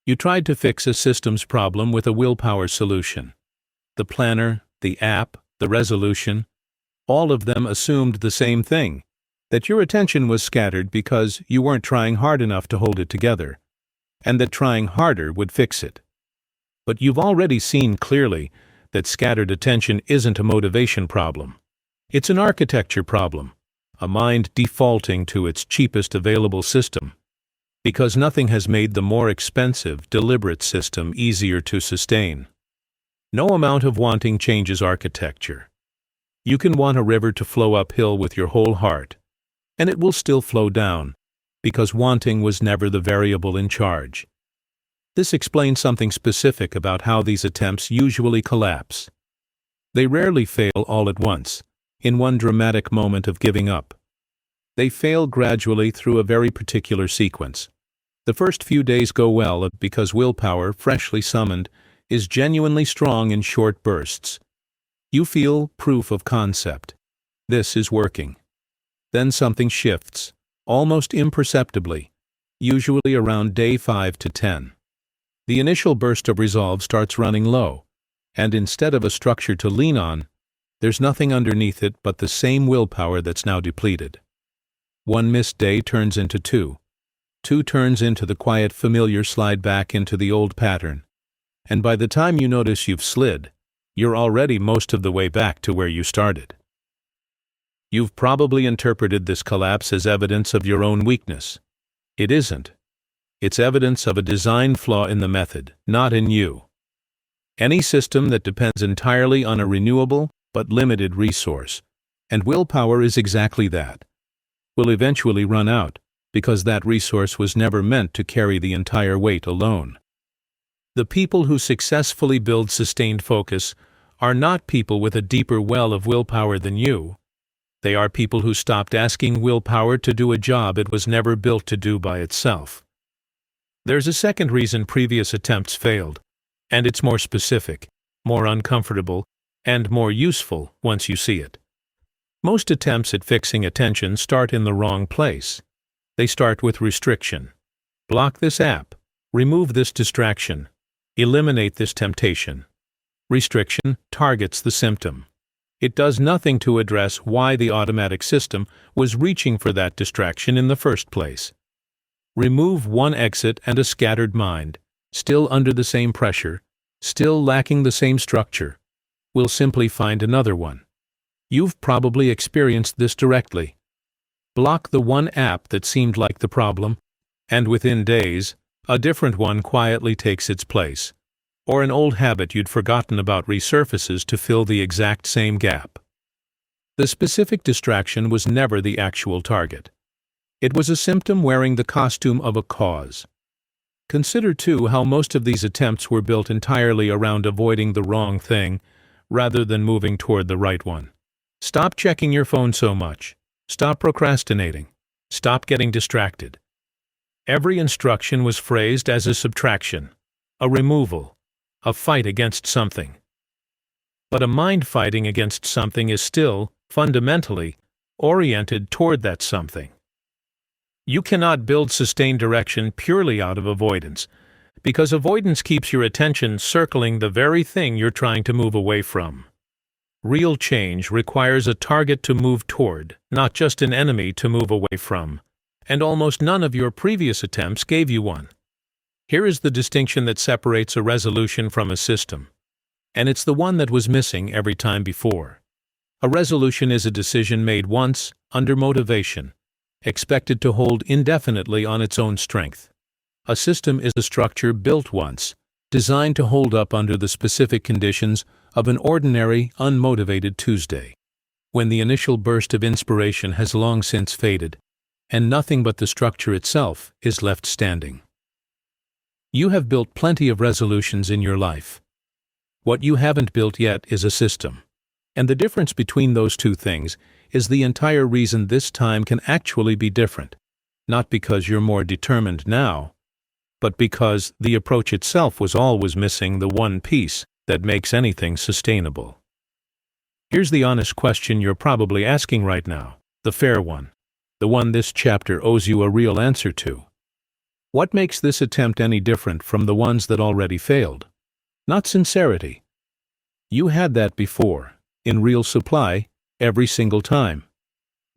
A: You tried to fix a systems problem with a willpower solution. The planner, the app, the resolution, all of them assumed the same thing, that your attention was scattered because you weren't trying hard enough to hold it together, and that trying harder would fix it. But you've already seen clearly that scattered attention isn't a motivation problem. It's an architecture problem, a mind defaulting to its cheapest available system. Because nothing has made the more expensive, deliberate system easier to sustain. No amount of wanting changes architecture. You can want a river to flow uphill with your whole heart, and it will still flow down, because wanting was never the variable in charge. This explains something specific about how these attempts usually collapse. They rarely fail all at once, in one dramatic moment of giving up. They fail gradually through a very particular sequence. The first few days go well because willpower, freshly summoned, is genuinely strong in short bursts. You feel proof of concept. This is working. Then something shifts, almost imperceptibly, usually around day 5 to 10. The initial burst of resolve starts running low, and instead of a structure to lean on, there's nothing underneath it but the same willpower that's now depleted. One missed day turns into two. Two turns into the quiet familiar slide back into the old pattern. And by the time you notice you've slid, you're already most of the way back to where you started. You've probably interpreted this collapse as evidence of your own weakness. It isn't. It's evidence of a design flaw in the method, not in you. Any system that depends entirely on a renewable but limited resource, and willpower is exactly that, will eventually run out, because that resource was never meant to carry the entire weight alone. The people who successfully build sustained focus are not people with a deeper well of willpower than you. They are people who stopped asking willpower to do a job it was never built to do by itself. There's a second reason previous attempts failed, and it's more specific, more uncomfortable, and more useful once you see it. Most attempts at fixing attention start in the wrong place. They start with restriction. Block this app. Remove this distraction. Eliminate this temptation. Restriction targets the symptom. It does nothing to address why the automatic system was reaching for that distraction in the first place. Remove one exit and a scattered mind, still under the same pressure, still lacking the same structure, will simply find another one. You've probably experienced this directly. Block the one app that seemed like the problem, and within days, a different one quietly takes its place, or an old habit you'd forgotten about resurfaces to fill the exact same gap. The specific distraction was never the actual target. It was a symptom wearing the costume of a cause. Consider, too, how most of these attempts were built entirely around avoiding the wrong thing, rather than moving toward the right one. Stop checking your phone so much. Stop procrastinating. Stop getting distracted. Every instruction was phrased as a subtraction, a removal, a fight against something. But a mind fighting against something is still, fundamentally, oriented toward that something. You cannot build sustained direction purely out of avoidance, because avoidance keeps your attention circling the very thing you're trying to move away from. Real change requires a target to move toward, not just an enemy to move away from, and almost none of your previous attempts gave you one. Here is the distinction that separates a resolution from a system, and it's the one that was missing every time before. A resolution is a decision made once, under motivation, expected to hold indefinitely on its own strength. A system is a structure built once, designed to hold up under the specific conditions of an ordinary, unmotivated Tuesday, when the initial burst of inspiration has long since faded, and nothing but the structure itself is left standing. You have built plenty of resolutions in your life. What you haven't built yet is a system. And the difference between those two things is the entire reason this time can actually be different, not because you're more determined now, but because the approach itself was always missing the one piece that makes anything sustainable. Here's the honest question you're probably asking right now, the fair one, the one this chapter owes you a real answer to. What makes this attempt any different from the ones that already failed? Not sincerity. You had that before, in real supply, every single time.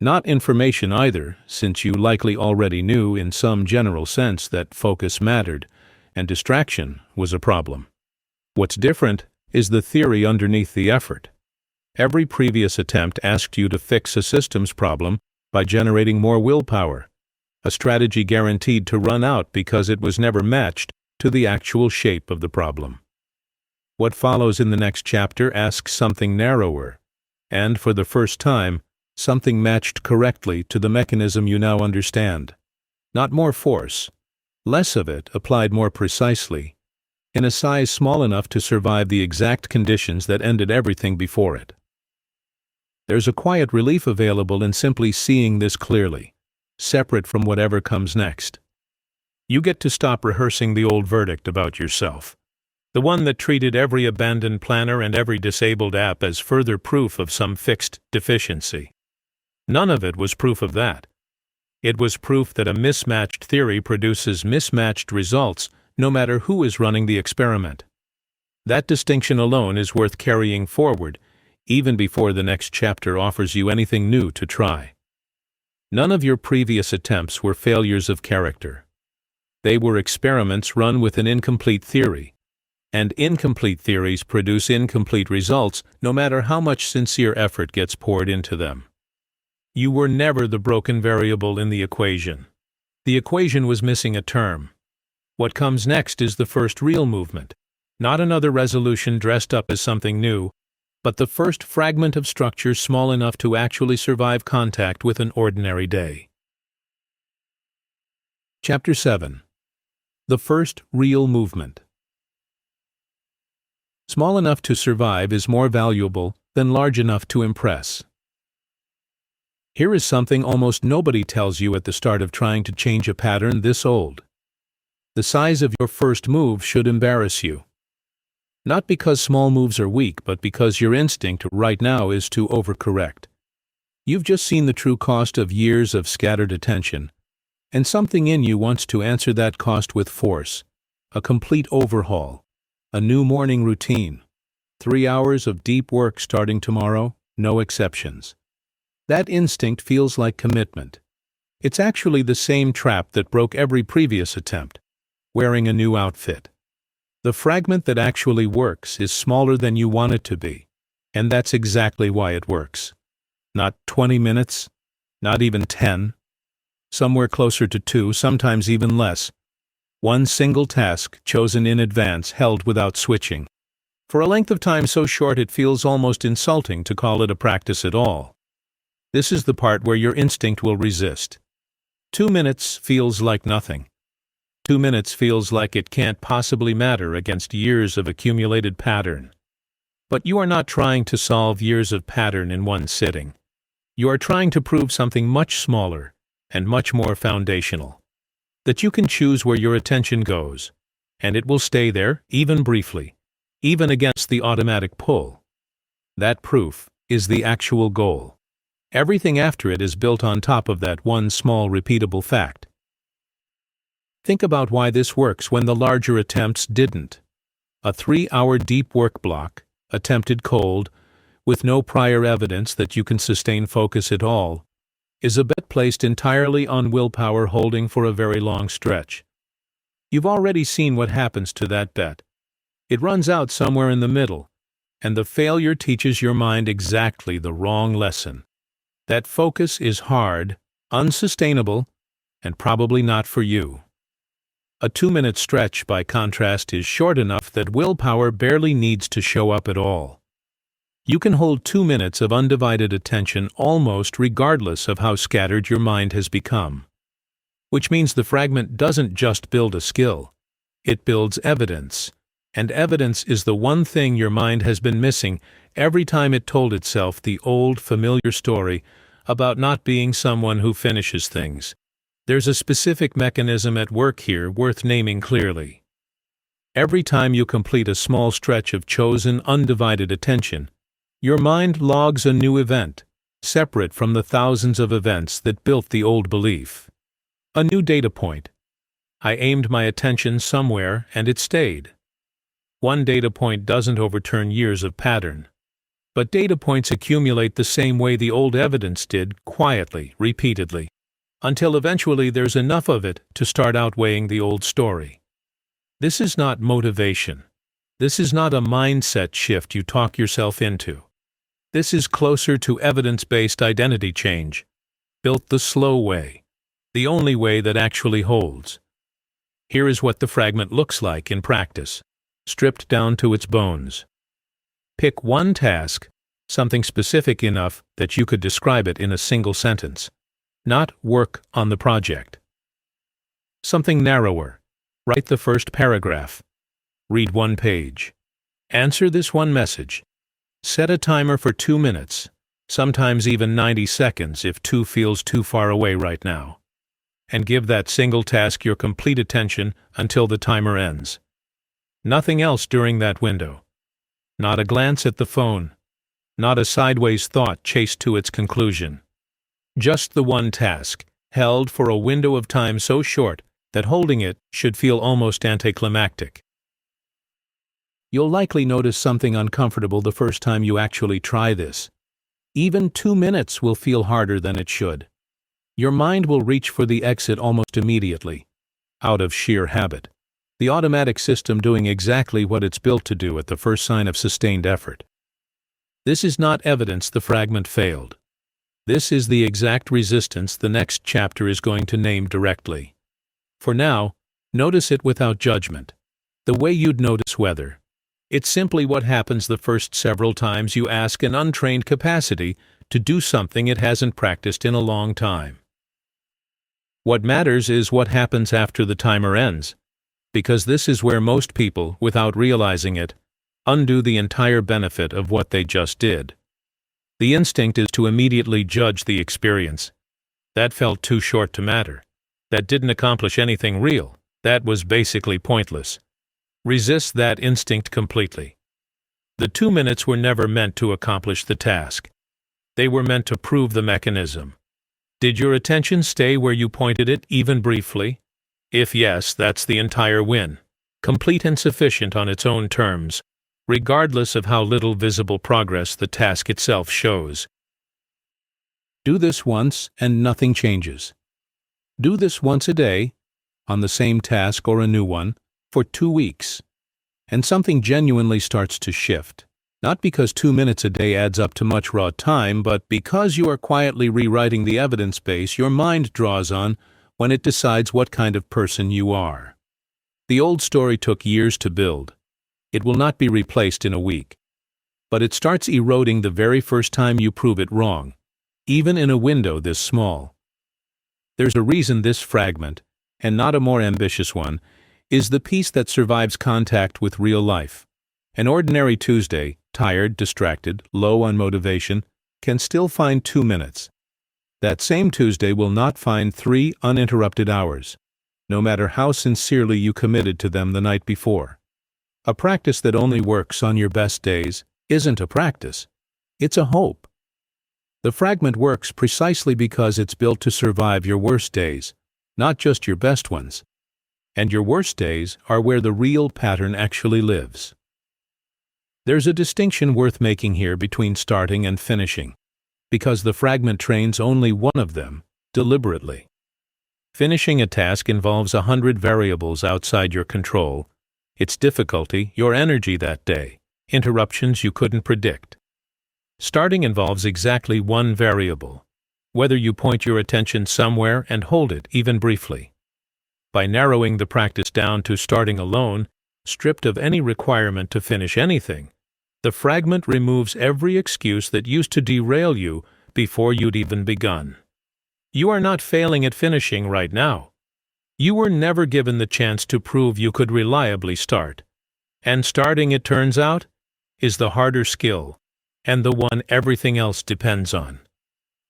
A: Not information either, since you likely already knew in some general sense that focus mattered, and distraction was a problem. What's different is the theory underneath the effort. Every previous attempt asked you to fix a systems problem by generating more willpower, a strategy guaranteed to run out because it was never matched to the actual shape of the problem. What follows in the next chapter asks something narrower, and for the first time, something matched correctly to the mechanism you now understand. Not more force, less of it applied more precisely, in a size small enough to survive the exact conditions that ended everything before it. There's a quiet relief available in simply seeing this clearly, separate from whatever comes next. You get to stop rehearsing the old verdict about yourself, the one that treated every abandoned planner and every disabled app as further proof of some fixed deficiency. None of it was proof of that. It was proof that a mismatched theory produces mismatched results no matter who is running the experiment. That distinction alone is worth carrying forward, even before the next chapter offers you anything new to try. None of your previous attempts were failures of character. They were experiments run with an incomplete theory, and incomplete theories produce incomplete results no matter how much sincere effort gets poured into them. You were never the broken variable in the equation. The equation was missing a term. What comes next is the first real movement, not another resolution dressed up as something new, but the first fragment of structure small enough to actually survive contact with an ordinary day. Chapter 7. The first real movement. Small enough to survive is more valuable than large enough to impress. Here is something almost nobody tells you at the start of trying to change a pattern this old. The size of your first move should embarrass you. Not because small moves are weak, but because your instinct right now is to overcorrect. You've just seen the true cost of years of scattered attention, and something in you wants to answer that cost with force, a complete overhaul, a new morning routine, 3 hours of deep work starting tomorrow, no exceptions. That instinct feels like commitment. It's actually the same trap that broke every previous attempt, wearing a new outfit. The fragment that actually works is smaller than you want it to be, and that's exactly why it works. Not 20 minutes, not even 10, somewhere closer to 2, sometimes even less. One single task chosen in advance, held without switching. For a length of time so short it feels almost insulting to call it a practice at all. This is the part where your instinct will resist. 2 minutes feels like nothing. 2 minutes feels like it can't possibly matter against years of accumulated pattern. But you are not trying to solve years of pattern in one sitting. You are trying to prove something much smaller and much more foundational. That you can choose where your attention goes, and it will stay there, even briefly, even against the automatic pull. That proof is the actual goal. Everything after it is built on top of that one small repeatable fact. Think about why this works when the larger attempts didn't. A 3-hour deep work block, attempted cold, with no prior evidence that you can sustain focus at all, is a bet placed entirely on willpower holding for a very long stretch. You've already seen what happens to that bet. It runs out somewhere in the middle, and the failure teaches your mind exactly the wrong lesson. That focus is hard, unsustainable, and probably not for you. A 2-minute stretch, by contrast, is short enough that willpower barely needs to show up at all. You can hold 2 minutes of undivided attention almost regardless of how scattered your mind has become. Which means the fragment doesn't just build a skill, it builds evidence. And evidence is the one thing your mind has been missing every time it told itself the old familiar story about not being someone who finishes things. There's a specific mechanism at work here worth naming clearly. Every time you complete a small stretch of chosen, undivided attention, your mind logs a new event, separate from the thousands of events that built the old belief. A new data point. I aimed my attention somewhere and it stayed. One data point doesn't overturn years of pattern. But data points accumulate the same way the old evidence did, quietly, repeatedly, until eventually there's enough of it to start outweighing the old story. This is not motivation. This is not a mindset shift you talk yourself into. This is closer to evidence-based identity change, built the slow way, the only way that actually holds. Here is what the fragment looks like in practice, stripped down to its bones. Pick one task, something specific enough that you could describe it in a single sentence, not work on the project. Something narrower. Write the first paragraph. Read one page. Answer this one message. Set a timer for 2 minutes, sometimes even 90 seconds if 2 feels too far away right now. And give that single task your complete attention until the timer ends. Nothing else during that window. Not a glance at the phone. Not a sideways thought chased to its conclusion. Just the one task, held for a window of time so short that holding it should feel almost anticlimactic. You'll likely notice something uncomfortable the first time you actually try this. Even 2 minutes will feel harder than it should. Your mind will reach for the exit almost immediately, out of sheer habit, the automatic system doing exactly what it's built to do at the first sign of sustained effort. This is not evidence the fragment failed. This is the exact resistance the next chapter is going to name directly. For now, notice it without judgment, the way you'd notice weather. It's simply what happens the first several times you ask an untrained capacity to do something it hasn't practiced in a long time. What matters is what happens after the timer ends, because this is where most people, without realizing it, undo the entire benefit of what they just did. The instinct is to immediately judge the experience. That felt too short to matter. That didn't accomplish anything real. That was basically pointless. Resist that instinct completely. The 2 minutes were never meant to accomplish the task. They were meant to prove the mechanism. Did your attention stay where you pointed it, even briefly? If yes, that's the entire win. Complete and sufficient on its own terms, regardless of how little visible progress the task itself shows. Do this once and nothing changes. Do this once a day, on the same task or a new one, for 2 weeks, and something genuinely starts to shift. Not because 2 minutes a day adds up to much raw time, but because you are quietly rewriting the evidence base your mind draws on when it decides what kind of person you are. The old story took years to build. It will not be replaced in a week. But it starts eroding the very first time you prove it wrong, even in a window this small. There's a reason this fragment, and not a more ambitious one, is the piece that survives contact with real life. An ordinary Tuesday, tired, distracted, low on motivation, can still find 2 minutes. That same Tuesday will not find 3 uninterrupted hours, no matter how sincerely you committed to them the night before. A practice that only works on your best days isn't a practice. It's a hope. The fragment works precisely because it's built to survive your worst days, not just your best ones. And your worst days are where the real pattern actually lives. There's a distinction worth making here between starting and finishing, because the fragment trains only one of them, deliberately. Finishing a task involves 100 variables outside your control: its difficulty, your energy that day, interruptions you couldn't predict. Starting involves exactly one variable, whether you point your attention somewhere and hold it even briefly. By narrowing the practice down to starting alone, stripped of any requirement to finish anything, the fragment removes every excuse that used to derail you before you'd even begun. You are not failing at finishing right now. You were never given the chance to prove you could reliably start. And starting, it turns out, is the harder skill, and the one everything else depends on.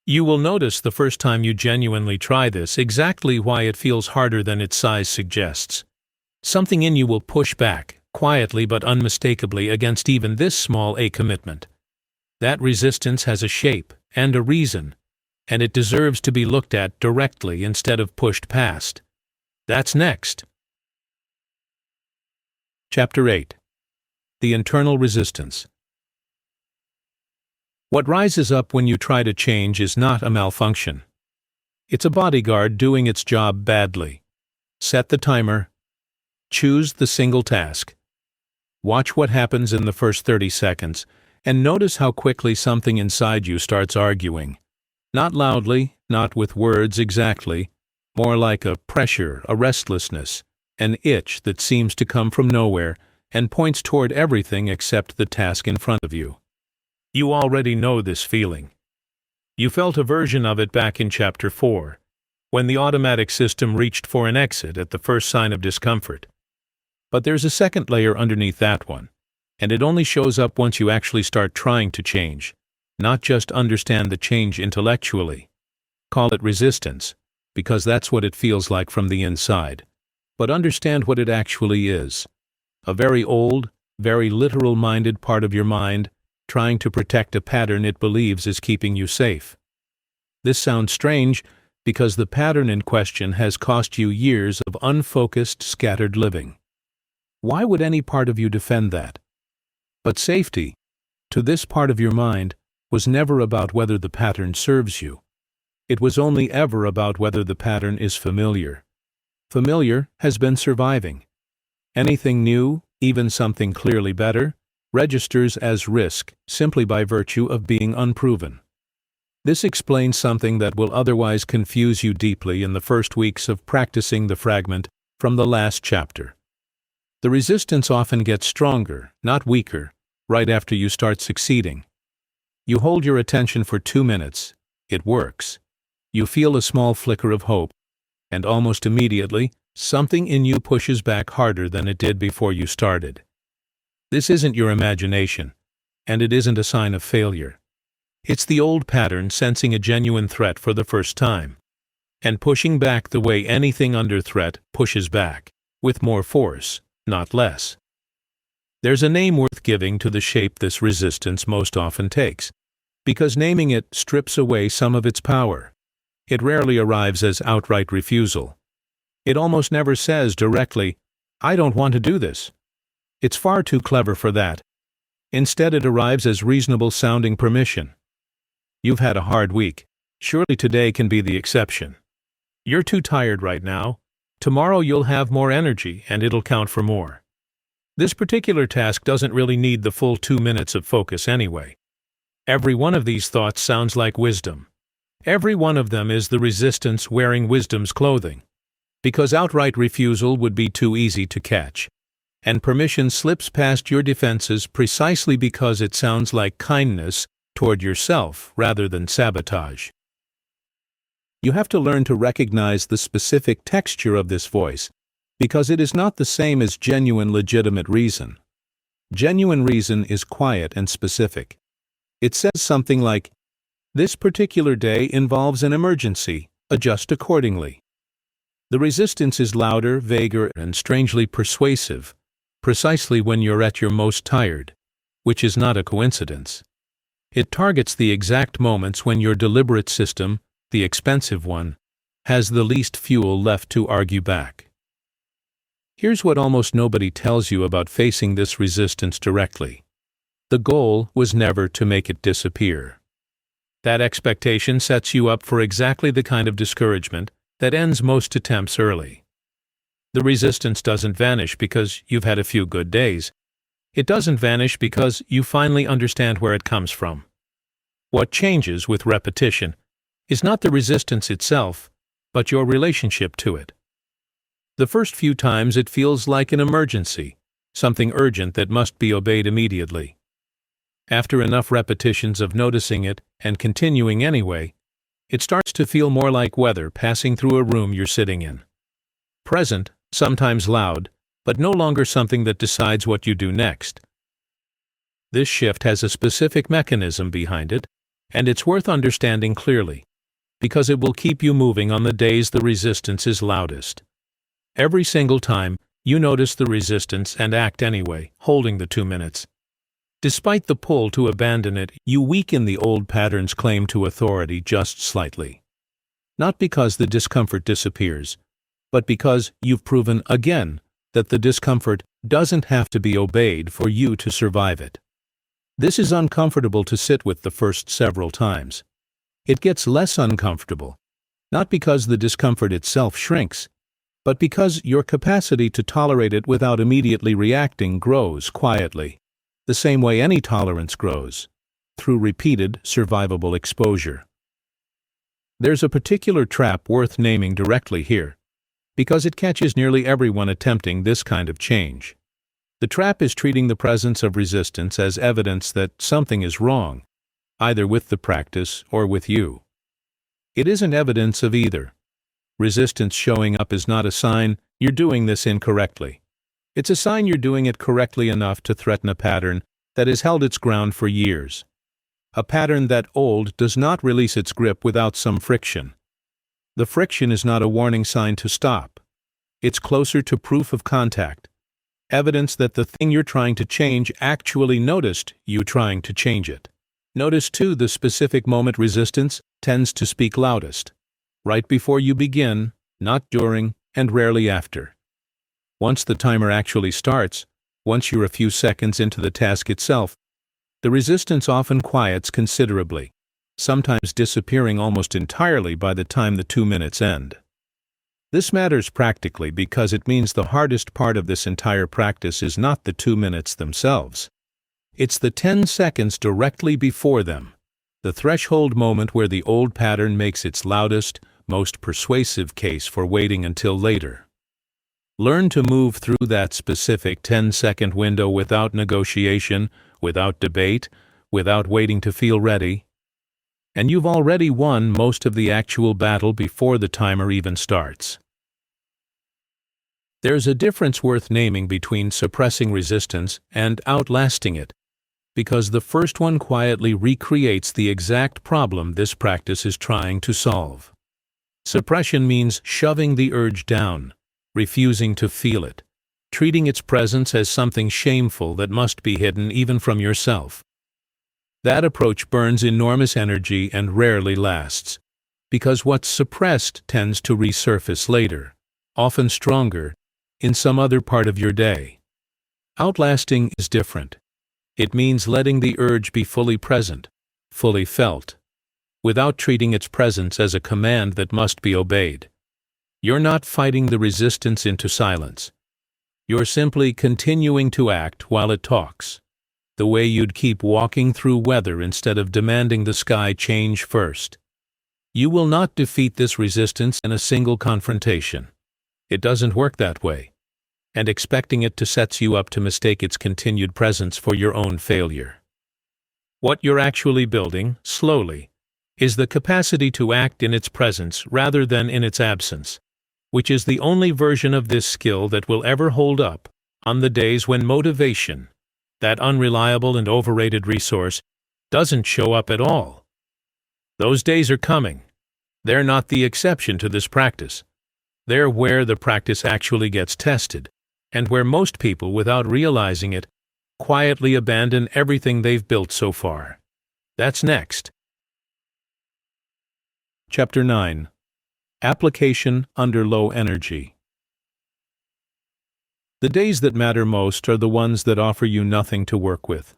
A: You will notice the first time you genuinely try this exactly why it feels harder than its size suggests. Something in you will push back, quietly but unmistakably, against even this small a commitment. That resistance has a shape and a reason, and it deserves to be looked at directly instead of pushed past. That's next. Chapter 8. The Internal Resistance. What rises up when you try to change is not a malfunction. It's a bodyguard doing its job badly. Set the timer. Choose the single task. Watch what happens in the first 30 seconds, and notice how quickly something inside you starts arguing. Not loudly, not with words exactly, more like a pressure, a restlessness, an itch that seems to come from nowhere and points toward everything except the task in front of you. You already know this feeling. You felt a version of it back in Chapter 4, when the automatic system reached for an exit at the first sign of discomfort. But there's a second layer underneath that one, and it only shows up once you actually start trying to change, not just understand the change intellectually. Call it resistance, because that's what it feels like from the inside. But understand what it actually is. A very old, very literal-minded part of your mind trying to protect a pattern it believes is keeping you safe. This sounds strange because the pattern in question has cost you years of unfocused, scattered living. Why would any part of you defend that? But safety, to this part of your mind, was never about whether the pattern serves you. It was only ever about whether the pattern is familiar. Familiar has been surviving. Anything new, even something clearly better, registers as risk simply by virtue of being unproven. This explains something that will otherwise confuse you deeply in the first weeks of practicing the fragment from the last chapter. The resistance often gets stronger, not weaker, right after you start succeeding. You hold your attention for 2 minutes. It works. You feel a small flicker of hope, and almost immediately, something in you pushes back harder than it did before you started. This isn't your imagination, and it isn't a sign of failure. It's the old pattern sensing a genuine threat for the first time, and pushing back the way anything under threat pushes back, with more force, not less. There's a name worth giving to the shape this resistance most often takes, because naming it strips away some of its power. It rarely arrives as outright refusal. It almost never says directly, "I don't want to do this." It's far too clever for that. Instead, it arrives as reasonable-sounding permission. You've had a hard week. Surely today can be the exception. You're too tired right now. Tomorrow you'll have more energy, and it'll count for more. This particular task doesn't really need the full 2 minutes of focus anyway. Every one of these thoughts sounds like wisdom. Every one of them is the resistance wearing wisdom's clothing. Because outright refusal would be too easy to catch, and permission slips past your defenses precisely because it sounds like kindness toward yourself rather than sabotage. You have to learn to recognize the specific texture of this voice, because it is not the same as genuine legitimate reason. Genuine reason is quiet and specific. It says something like, "This particular day involves an emergency, adjust accordingly." The resistance is louder, vaguer, and strangely persuasive, precisely when you're at your most tired, which is not a coincidence. It targets the exact moments when your deliberate system, the expensive one, has the least fuel left to argue back. Here's what almost nobody tells you about facing this resistance directly. The goal was never to make it disappear. That expectation sets you up for exactly the kind of discouragement that ends most attempts early. The resistance doesn't vanish because you've had a few good days. It doesn't vanish because you finally understand where it comes from. What changes with repetition is not the resistance itself, but your relationship to it. The first few times it feels like an emergency, something urgent that must be obeyed immediately. After enough repetitions of noticing it and continuing anyway, it starts to feel more like weather passing through a room you're sitting in. Present, sometimes loud, but no longer something that decides what you do next. This shift has a specific mechanism behind it, and it's worth understanding clearly, because it will keep you moving on the days the resistance is loudest. Every single time, you notice the resistance and act anyway, holding the 2 minutes. Despite the pull to abandon it, you weaken the old pattern's claim to authority just slightly. Not because the discomfort disappears, but because you've proven again that the discomfort doesn't have to be obeyed for you to survive it. This is uncomfortable to sit with the first several times. It gets less uncomfortable, not because the discomfort itself shrinks, but because your capacity to tolerate it without immediately reacting grows quietly, the same way any tolerance grows, through repeated, survivable exposure. There's a particular trap worth naming directly here, because it catches nearly everyone attempting this kind of change. The trap is treating the presence of resistance as evidence that something is wrong, either with the practice or with you. It isn't evidence of either. Resistance showing up is not a sign you're doing this incorrectly. It's a sign you're doing it correctly enough to threaten a pattern that has held its ground for years. A pattern that old does not release its grip without some friction. The friction is not a warning sign to stop. It's closer to proof of contact, evidence that the thing you're trying to change actually noticed you trying to change it. Notice too the specific moment resistance tends to speak loudest. Right before you begin, not during, and rarely after. Once the timer actually starts, once you're a few seconds into the task itself, the resistance often quiets considerably, sometimes disappearing almost entirely by the time the 2 minutes end. This matters practically because it means the hardest part of this entire practice is not the 2 minutes themselves. It's the 10 seconds directly before them, the threshold moment where the old pattern makes its loudest, most persuasive case for waiting until later. Learn to move through that specific 10-second window without negotiation, without debate, without waiting to feel ready, and you've already won most of the actual battle before the timer even starts. There's a difference worth naming between suppressing resistance and outlasting it, because the first one quietly recreates the exact problem this practice is trying to solve. Suppression means shoving the urge down, refusing to feel it, treating its presence as something shameful that must be hidden even from yourself. That approach burns enormous energy and rarely lasts, because what's suppressed tends to resurface later, often stronger, in some other part of your day. Outlasting is different. It means letting the urge be fully present, fully felt, without treating its presence as a command that must be obeyed. You're not fighting the resistance into silence. You're simply continuing to act while it talks, the way you'd keep walking through weather instead of demanding the sky change first. You will not defeat this resistance in a single confrontation. It doesn't work that way, and expecting it to sets you up to mistake its continued presence for your own failure. What you're actually building, slowly, is the capacity to act in its presence rather than in its absence, which is the only version of this skill that will ever hold up on the days when motivation, that unreliable and overrated resource, doesn't show up at all. Those days are coming. They're not the exception to this practice. They're where the practice actually gets tested, and where most people, without realizing it, quietly abandon everything they've built so far. That's next. Chapter 9. Application under low energy. The days that matter most are the ones that offer you nothing to work with.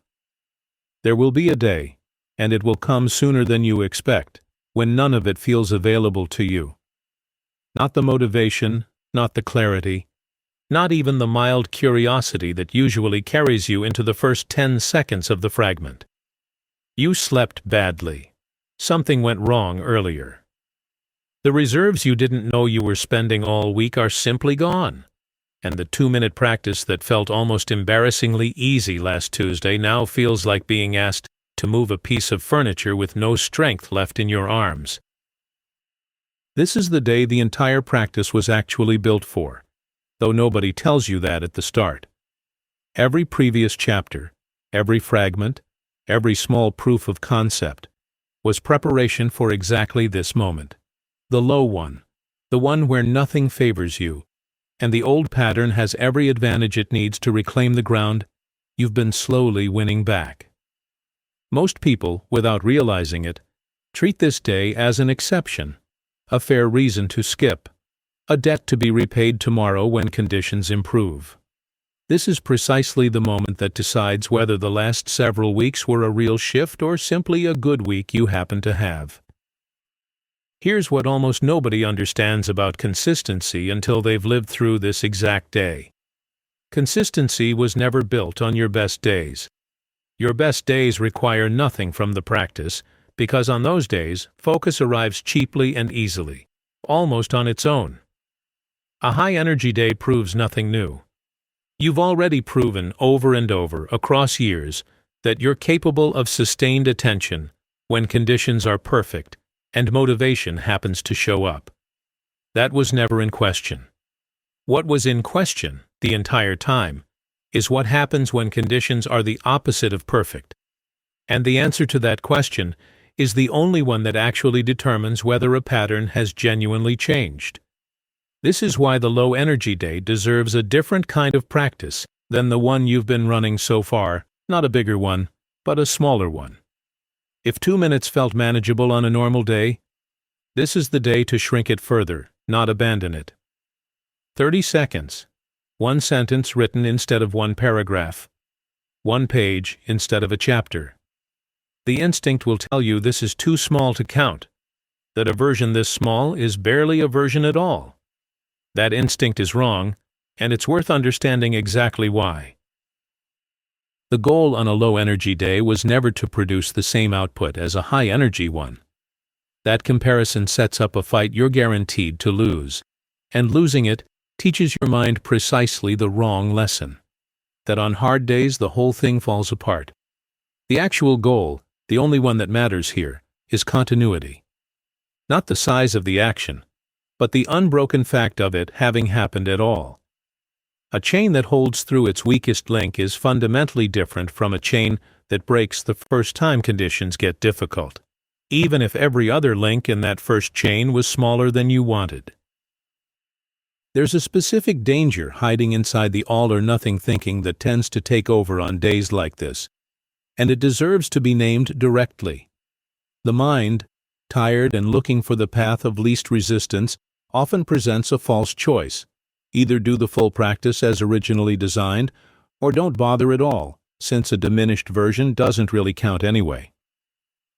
A: There will be a day, and it will come sooner than you expect, when none of it feels available to you. Not the motivation, not the clarity, not even the mild curiosity that usually carries you into the first 10 seconds of the fragment. You slept badly. Something went wrong earlier. The reserves you didn't know you were spending all week are simply gone, and the 2-minute practice that felt almost embarrassingly easy last Tuesday now feels like being asked to move a piece of furniture with no strength left in your arms. This is the day the entire practice was actually built for, though nobody tells you that at the start. Every previous chapter, every fragment, every small proof of concept, was preparation for exactly this moment. The low one, the one where nothing favors you, and the old pattern has every advantage it needs to reclaim the ground you've been slowly winning back. Most people, without realizing it, treat this day as an exception, a fair reason to skip, a debt to be repaid tomorrow when conditions improve. This is precisely the moment that decides whether the last several weeks were a real shift or simply a good week you happen to have. Here's what almost nobody understands about consistency until they've lived through this exact day. Consistency was never built on your best days. Your best days require nothing from the practice, because on those days, focus arrives cheaply and easily, almost on its own. A high-energy day proves nothing new. You've already proven over and over across years that you're capable of sustained attention when conditions are perfect and motivation happens to show up. That was never in question. What was in question the entire time is what happens when conditions are the opposite of perfect. And the answer to that question is the only one that actually determines whether a pattern has genuinely changed. This is why the low-energy day deserves a different kind of practice than the one you've been running so far, not a bigger one, but a smaller one. If 2 minutes felt manageable on a normal day, this is the day to shrink it further, not abandon it. 30 seconds. 1 sentence written instead of 1 paragraph. 1 page instead of a chapter. The instinct will tell you this is too small to count, that a version this small is barely a version at all. That instinct is wrong, and it's worth understanding exactly why. The goal on a low-energy day was never to produce the same output as a high-energy one. That comparison sets up a fight you're guaranteed to lose, and losing it teaches your mind precisely the wrong lesson, that on hard days the whole thing falls apart. The actual goal, the only one that matters here, is continuity. Not the size of the action, but the unbroken fact of it having happened at all. A chain that holds through its weakest link is fundamentally different from a chain that breaks the first time conditions get difficult, even if every other link in that first chain was smaller than you wanted. There's a specific danger hiding inside the all-or-nothing thinking that tends to take over on days like this, and it deserves to be named directly. The mind, tired and looking for the path of least resistance, often presents a false choice. Either do the full practice as originally designed, or don't bother at all, since a diminished version doesn't really count anyway.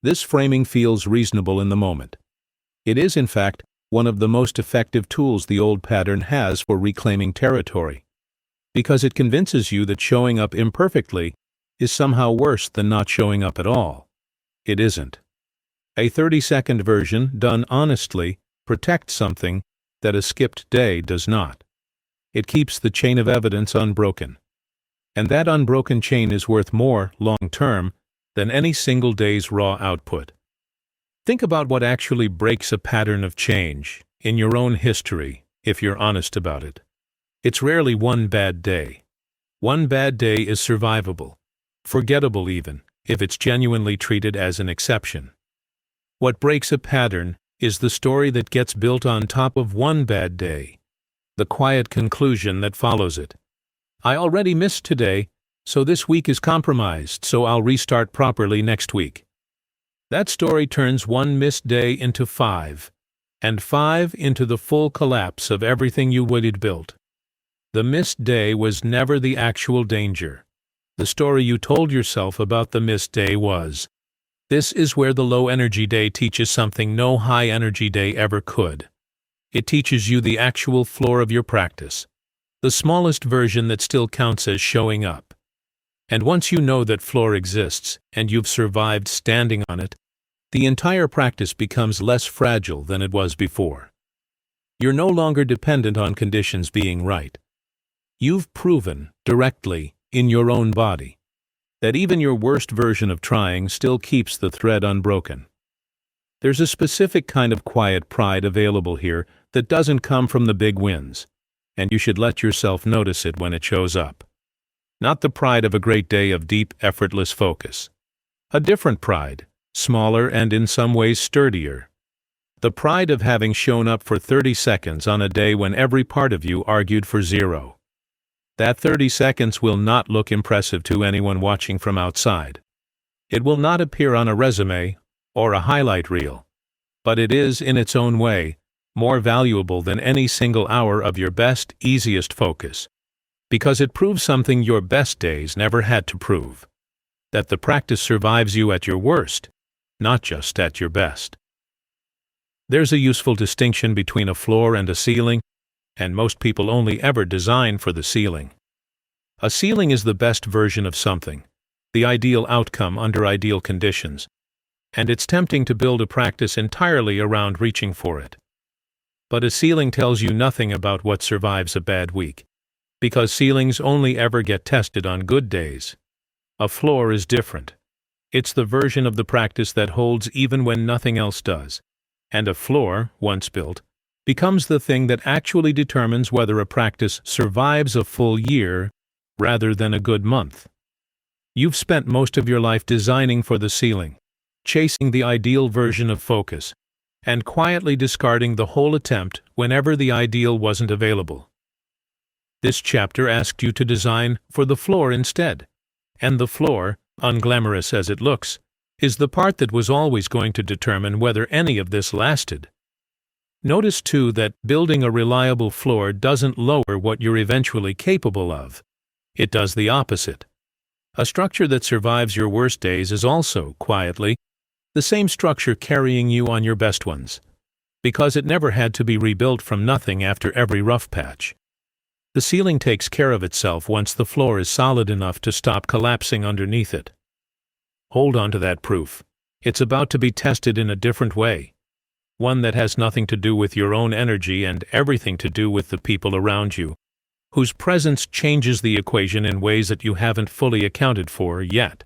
A: This framing feels reasonable in the moment. It is, in fact, one of the most effective tools the old pattern has for reclaiming territory, because it convinces you that showing up imperfectly is somehow worse than not showing up at all. It isn't. A 30-second version, done honestly, protects something that a skipped day does not. It keeps the chain of evidence unbroken. And that unbroken chain is worth more, long-term, than any single day's raw output. Think about what actually breaks a pattern of change in your own history, if you're honest about it. It's rarely one bad day. One bad day is survivable, forgettable even, if it's genuinely treated as an exception. What breaks a pattern is the story that gets built on top of one bad day, the quiet conclusion that follows it. I already missed today, so this week is compromised, so I'll restart properly next week. That story turns one missed day into 5, and 5 into the full collapse of everything you would have built. The missed day was never the actual danger. The story you told yourself about the missed day was. This is where the low-energy day teaches something no high-energy day ever could. It teaches you the actual floor of your practice, the smallest version that still counts as showing up. And once you know that floor exists, and you've survived standing on it, the entire practice becomes less fragile than it was before. You're no longer dependent on conditions being right. You've proven, directly, in your own body, that even your worst version of trying still keeps the thread unbroken. There's a specific kind of quiet pride available here that doesn't come from the big wins, and you should let yourself notice it when it shows up. Not the pride of a great day of deep, effortless focus. A different pride, smaller and in some ways sturdier. The pride of having shown up for 30 seconds on a day when every part of you argued for 0. That 30 seconds will not look impressive to anyone watching from outside. It will not appear on a resume or a highlight reel, but it is, in its own way, more valuable than any single hour of your best, easiest focus, because it proves something your best days never had to prove, that the practice survives you at your worst, not just at your best. There's a useful distinction between a floor and a ceiling, and most people only ever design for the ceiling. A ceiling is the best version of something, the ideal outcome under ideal conditions. and it's tempting to build a practice entirely around reaching for it. But a ceiling tells you nothing about what survives a bad week, because ceilings only ever get tested on good days. A floor is different. It's the version of the practice that holds even when nothing else does. And a floor, once built, becomes the thing that actually determines whether a practice survives a full year rather than a good month. You've spent most of your life designing for the ceiling, chasing the ideal version of focus, and quietly discarding the whole attempt whenever the ideal wasn't available. This chapter asked you to design for the floor instead, and the floor, unglamorous as it looks, is the part that was always going to determine whether any of this lasted. Notice, too, that building a reliable floor doesn't lower what you're eventually capable of. It does the opposite. A structure that survives your worst days is also, quietly, the same structure carrying you on your best ones, because it never had to be rebuilt from nothing after every rough patch. The ceiling takes care of itself once the floor is solid enough to stop collapsing underneath it. Hold on to that proof. It's about to be tested in a different way, one that has nothing to do with your own energy and everything to do with the people around you, whose presence changes the equation in ways that you haven't fully accounted for yet.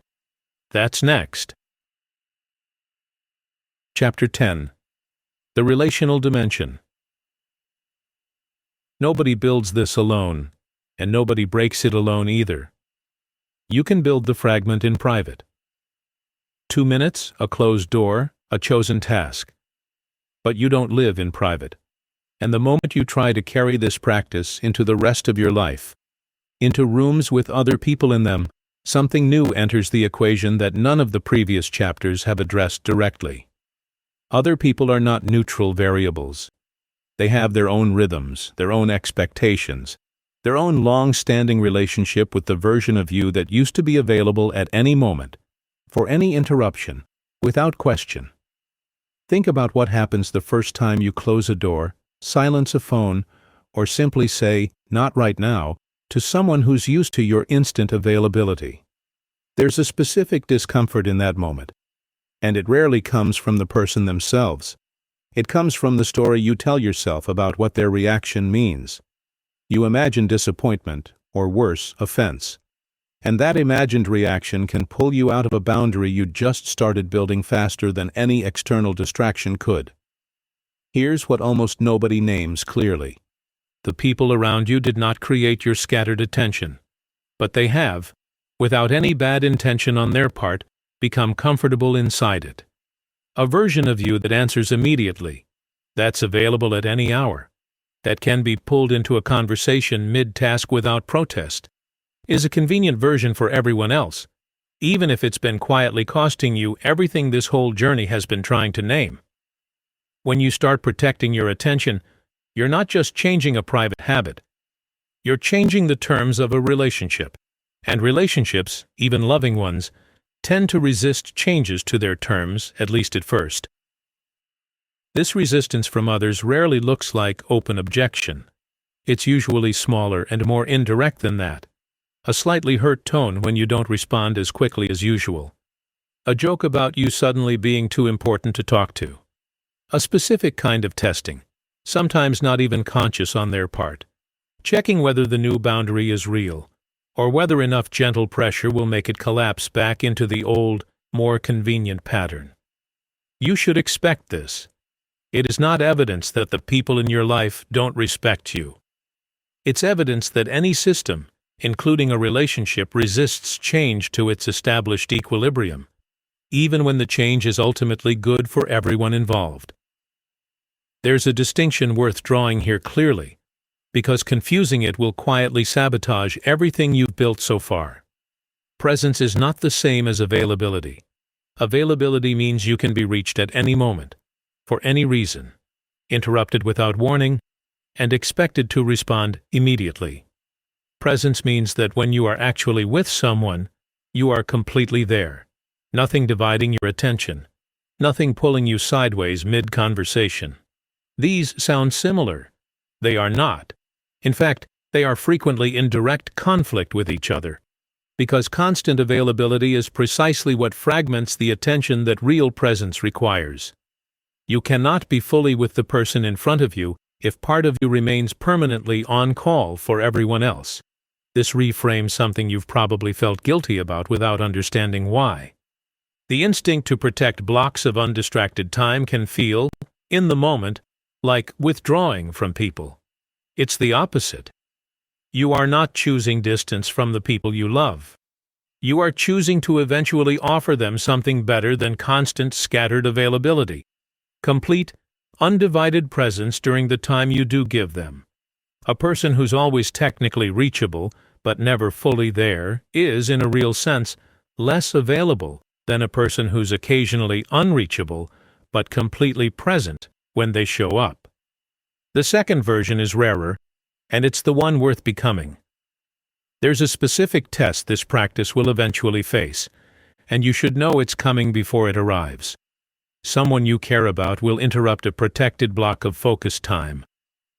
A: That's next. Chapter 10. The Relational Dimension. Nobody builds this alone, and nobody breaks it alone either. You can build the fragment in private. 2 minutes, a closed door, a chosen task. But you don't live in private. And the moment you try to carry this practice into the rest of your life, into rooms with other people in them, something new enters the equation that none of the previous chapters have addressed directly. Other people are not neutral variables. They have their own rhythms, their own expectations, their own long-standing relationship with the version of you that used to be available at any moment, for any interruption, without question. Think about what happens the first time you close a door, silence a phone, or simply say, "Not right now," to someone who's used to your instant availability. There's a specific discomfort in that moment, and it rarely comes from the person themselves. It comes from the story you tell yourself about what their reaction means. You imagine disappointment, or worse, offense. And that imagined reaction can pull you out of a boundary you just started building faster than any external distraction could. Here's what almost nobody names clearly. The people around you did not create your scattered attention, but they have, without any bad intention on their part, become comfortable inside it. A version of you that answers immediately, that's available at any hour, that can be pulled into a conversation mid-task without protest, is a convenient version for everyone else, even if it's been quietly costing you everything this whole journey has been trying to name. When you start protecting your attention, you're not just changing a private habit. You're changing the terms of a relationship, and relationships, even loving ones, tend to resist changes to their terms, at least at first. This resistance from others rarely looks like open objection. It's usually smaller and more indirect than that. A slightly hurt tone when you don't respond as quickly as usual. A joke about you suddenly being too important to talk to. A specific kind of testing, sometimes not even conscious on their part, checking whether the new boundary is real, or whether enough gentle pressure will make it collapse back into the old, more convenient pattern. You should expect this. It is not evidence that the people in your life don't respect you. It's evidence that any system, including a relationship, resists change to its established equilibrium, even when the change is ultimately good for everyone involved. There's a distinction worth drawing here clearly, because confusing it will quietly sabotage everything you've built so far. Presence is not the same as availability. Availability means you can be reached at any moment, for any reason, interrupted without warning, and expected to respond immediately. Presence means that when you are actually with someone, you are completely there, nothing dividing your attention, nothing pulling you sideways mid-conversation. These sound similar. They are not. In fact, they are frequently in direct conflict with each other. because constant availability is precisely what fragments the attention that real presence requires. You cannot be fully with the person in front of you if part of you remains permanently on call for everyone else. This reframes something you've probably felt guilty about without understanding why. The instinct to protect blocks of undistracted time can feel, in the moment, like withdrawing from people. It's the opposite. You are not choosing distance from the people you love. You are choosing to eventually offer them something better than constant scattered availability. Complete, undivided presence during the time you do give them. A person who's always technically reachable, but never fully there, is, in a real sense, less available than a person who's occasionally unreachable, but completely present when they show up. The second version is rarer, and it's the one worth becoming. There's a specific test this practice will eventually face, and you should know it's coming before it arrives. Someone you care about will interrupt a protected block of focus time,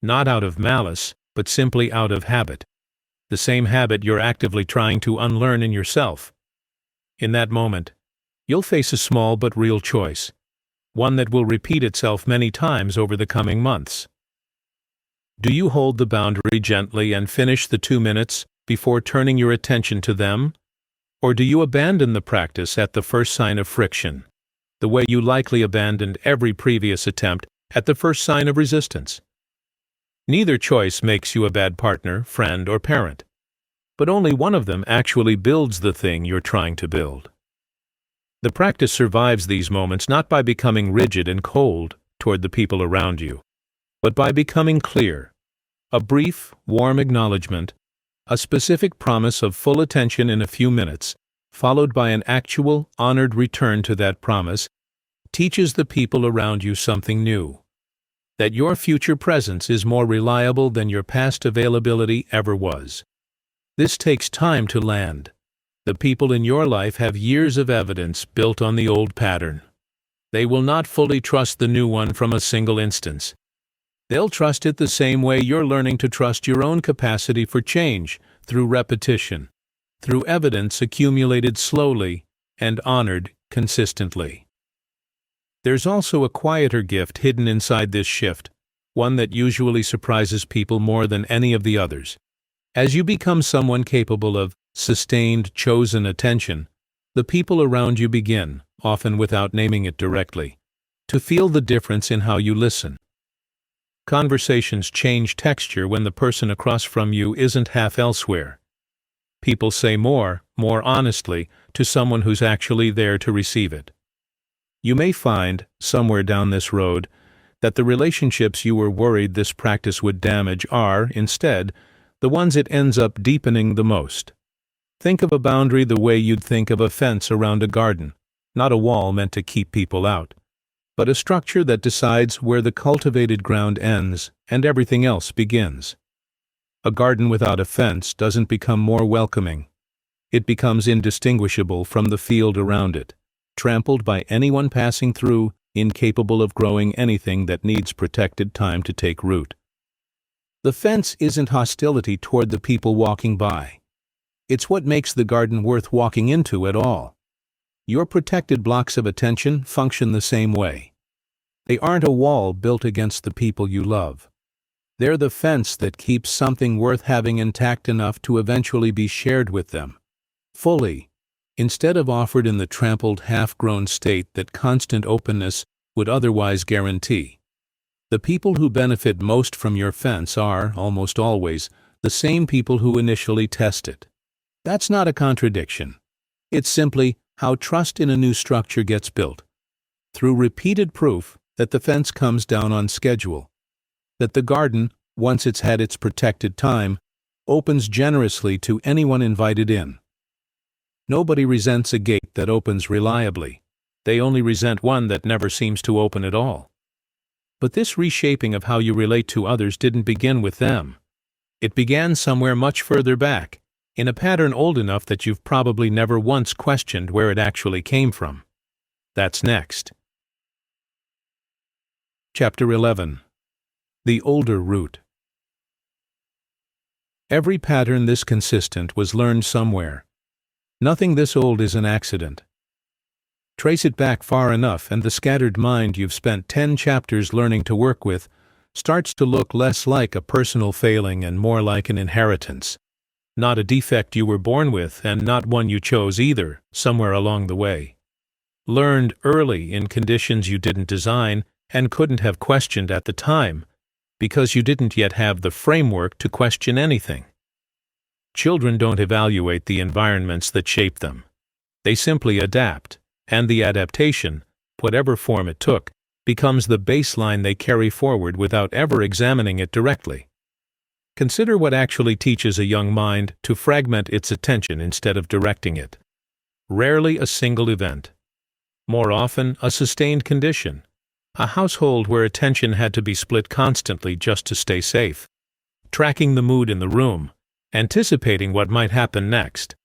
A: not out of malice, but simply out of habit. The same habit you're actively trying to unlearn in yourself. In that moment, you'll face a small but real choice, one that will repeat itself many times over the coming months. Do you hold the boundary gently and finish the 2 minutes before turning your attention to them? Or do you abandon the practice at the first sign of friction, the way you likely abandoned every previous attempt at the first sign of resistance? Neither choice makes you a bad partner, friend, or parent, but only one of them actually builds the thing you're trying to build. The practice survives these moments not by becoming rigid and cold toward the people around you, but by becoming clear. A brief, warm acknowledgement, a specific promise of full attention in a few minutes, followed by an actual, honored return to that promise, teaches the people around you something new. That your future presence is more reliable than your past availability ever was. This takes time to land. The people in your life have years of evidence built on the old pattern. They will not fully trust the new one from a single instance. They'll trust it the same way you're learning to trust your own capacity for change, through repetition, through evidence accumulated slowly and honored consistently. There's also a quieter gift hidden inside this shift, one that usually surprises people more than any of the others. As you become someone capable of sustained, chosen attention, the people around you begin, often without naming it directly, to feel the difference in how you listen. Conversations change texture when the person across from you isn't half elsewhere. People say more honestly, to someone who's actually there to receive it. You may find, somewhere down this road, that the relationships you were worried this practice would damage are, instead, the ones it ends up deepening the most. Think of a boundary the way you'd think of a fence around a garden, not a wall meant to keep people out, but a structure that decides where the cultivated ground ends and everything else begins. A garden without a fence doesn't become more welcoming. It becomes indistinguishable from the field around it, trampled by anyone passing through, incapable of growing anything that needs protected time to take root. The fence isn't hostility toward the people walking by. It's what makes the garden worth walking into at all. Your protected blocks of attention function the same way. They aren't a wall built against the people you love. They're the fence that keeps something worth having intact enough to eventually be shared with them, fully, instead of offered in the trampled, half-grown state that constant openness would otherwise guarantee. The people who benefit most from your fence are, almost always, the same people who initially test it. That's not a contradiction. It's simply how trust in a new structure gets built, through repeated proof that the fence comes down on schedule, that the garden, once it's had its protected time, opens generously to anyone invited in. Nobody resents a gate that opens reliably. They only resent one that never seems to open at all. But this reshaping of how you relate to others didn't begin with them. It began somewhere much further back, in a pattern old enough that you've probably never once questioned where it actually came from. That's next. Chapter 11. The Older Root. Every pattern this consistent was learned somewhere, Nothing this old is an accident. Trace it back far enough and the scattered mind you've spent 10 chapters learning to work with starts to look less like a personal failing and more like an inheritance. Not a defect you were born with, and not one you chose either, somewhere along the way. Learned early in conditions you didn't design and couldn't have questioned at the time, because you didn't yet have the framework to question anything. Children don't evaluate the environments that shape them. They simply adapt, and the adaptation, whatever form it took, becomes the baseline they carry forward without ever examining it directly. Consider what actually teaches a young mind to fragment its attention instead of directing it. Rarely a single event. More often, a sustained condition. A household where attention had to be split constantly just to stay safe. Tracking the mood in the room, anticipating what might happen next.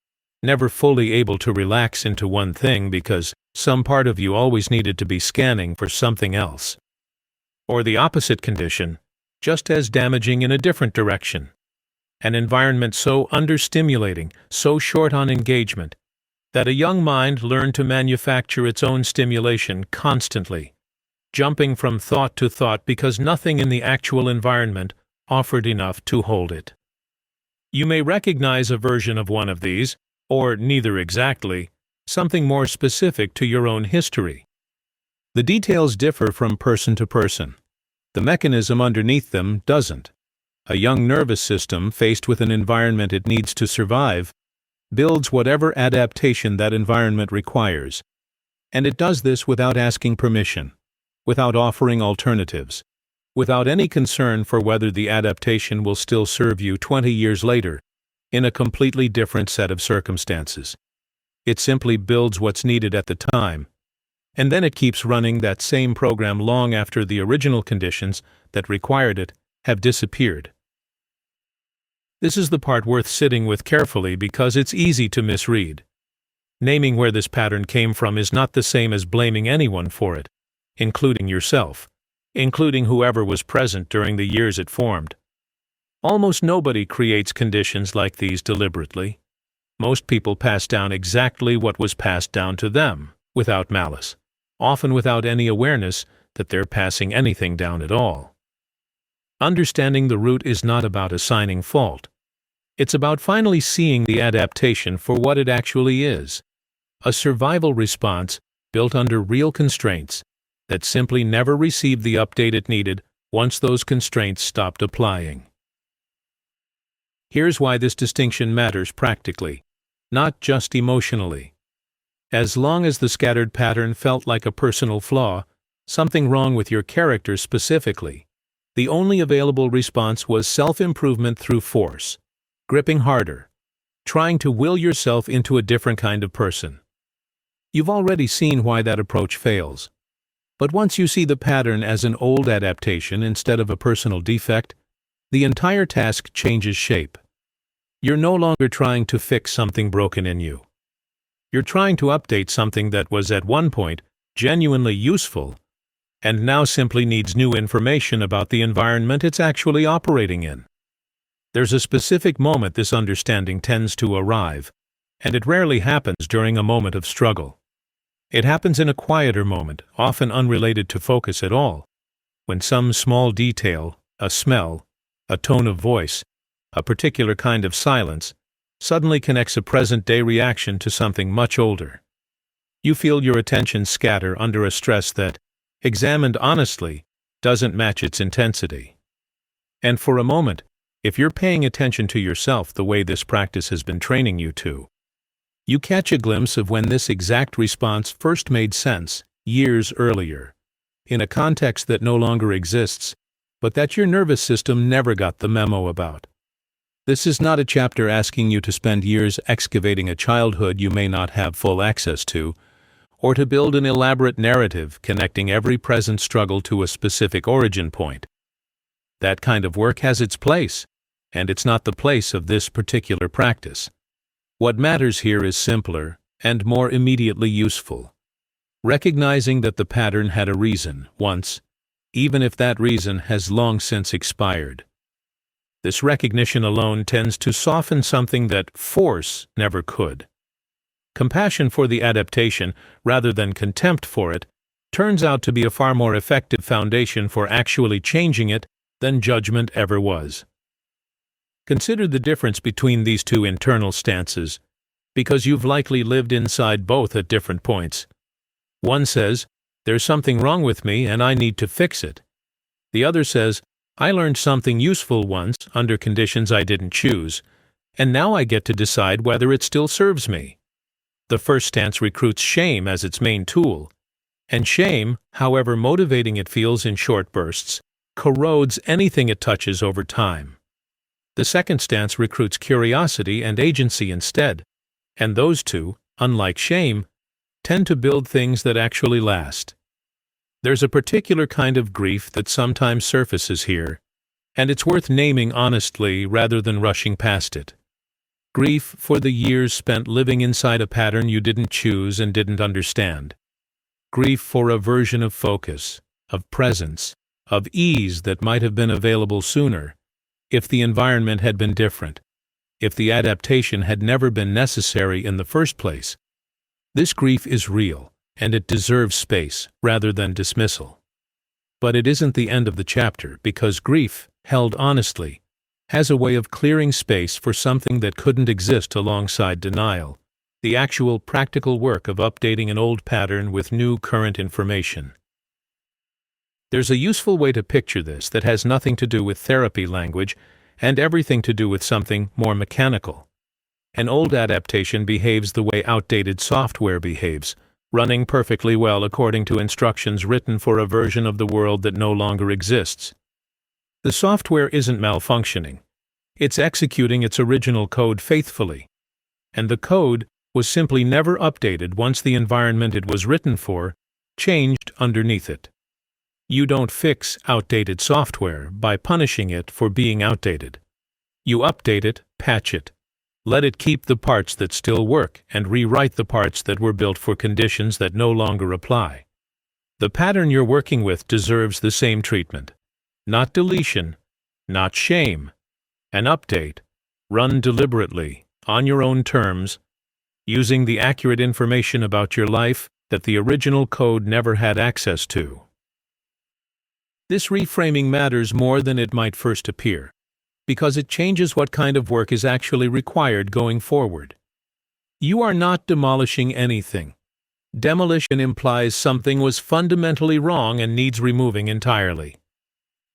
A: Never fully able to relax into one thing because some part of you always needed to be scanning for something else. Or the opposite condition, just as damaging in a different direction. An environment so understimulating, so short on engagement, that a young mind learned to manufacture its own stimulation constantly, jumping from thought to thought because nothing in the actual environment offered enough to hold it. You may recognize a version of one of these, or neither exactly, something more specific to your own history. The details differ from person to person. The mechanism underneath them doesn't. A young nervous system faced with an environment it needs to survive builds whatever adaptation that environment requires, and it does this without asking permission, without offering alternatives, without any concern for whether the adaptation will still serve you 20 years later in a completely different set of circumstances. It simply builds what's needed at the time, and then it keeps running that same program long after the original conditions that required it have disappeared. This is the part worth sitting with carefully because it's easy to misread. Naming where this pattern came from is not the same as blaming anyone for it, including yourself, including whoever was present during the years it formed. Almost nobody creates conditions like these deliberately. Most people pass down exactly what was passed down to them, without malice, often without any awareness that they're passing anything down at all. Understanding the root is not about assigning fault. It's about finally seeing the adaptation for what it actually is, a survival response built under real constraints that simply never received the update it needed once those constraints stopped applying. Here's why this distinction matters practically, not just emotionally. As long as the scattered pattern felt like a personal flaw, something wrong with your character specifically, the only available response was self-improvement through force, gripping harder, trying to will yourself into a different kind of person. You've already seen why that approach fails. But once you see the pattern as an old adaptation instead of a personal defect, the entire task changes shape. You're no longer trying to fix something broken in you. You're trying to update something that was at one point genuinely useful and now simply needs new information about the environment it's actually operating in. There's a specific moment this understanding tends to arrive, and it rarely happens during a moment of struggle. It happens in a quieter moment, often unrelated to focus at all, when some small detail, a smell, a tone of voice, a particular kind of silence, suddenly connects a present-day reaction to something much older. You feel your attention scatter under a stress that, examined honestly, doesn't match its intensity. And for a moment, if you're paying attention to yourself the way this practice has been training you to, you catch a glimpse of when this exact response first made sense, years earlier, in a context that no longer exists, but that your nervous system never got the memo about. This is not a chapter asking you to spend years excavating a childhood you may not have full access to, or to build an elaborate narrative connecting every present struggle to a specific origin point. That kind of work has its place, and it's not the place of this particular practice. What matters here is simpler and more immediately useful. Recognizing that the pattern had a reason once, even if that reason has long since expired. This recognition alone tends to soften something that force never could. Compassion for the adaptation, rather than contempt for it, turns out to be a far more effective foundation for actually changing it than judgment ever was. Consider the difference between these two internal stances, because you've likely lived inside both at different points. One says, "There's something wrong with me and I need to fix it." The other says, "I learned something useful once under conditions I didn't choose, and now I get to decide whether it still serves me." The first stance recruits shame as its main tool, and shame, however motivating it feels in short bursts, corrodes anything it touches over time. The second stance recruits curiosity and agency instead, and those two, unlike shame, tend to build things that actually last. There's a particular kind of grief that sometimes surfaces here, and it's worth naming honestly rather than rushing past it. Grief for the years spent living inside a pattern you didn't choose and didn't understand. Grief for a version of focus, of presence, of ease that might have been available sooner, if the environment had been different, if the adaptation had never been necessary in the first place. This grief is real, and it deserves space rather than dismissal. But it isn't the end of the chapter, because grief, held honestly, has a way of clearing space for something that couldn't exist alongside denial, the actual practical work of updating an old pattern with new current information. There's a useful way to picture this that has nothing to do with therapy language and everything to do with something more mechanical. An old adaptation behaves the way outdated software behaves, running perfectly well according to instructions written for a version of the world that no longer exists. The software isn't malfunctioning. It's executing its original code faithfully. And the code was simply never updated once the environment it was written for changed underneath it. You don't fix outdated software by punishing it for being outdated. You update it, patch it. Let it keep the parts that still work and rewrite the parts that were built for conditions that no longer apply. The pattern you're working with deserves the same treatment. Not deletion, not shame. An update, run deliberately, on your own terms, using the accurate information about your life that the original code never had access to. This reframing matters more than it might first appear, because it changes what kind of work is actually required going forward. You are not demolishing anything. Demolition implies something was fundamentally wrong and needs removing entirely.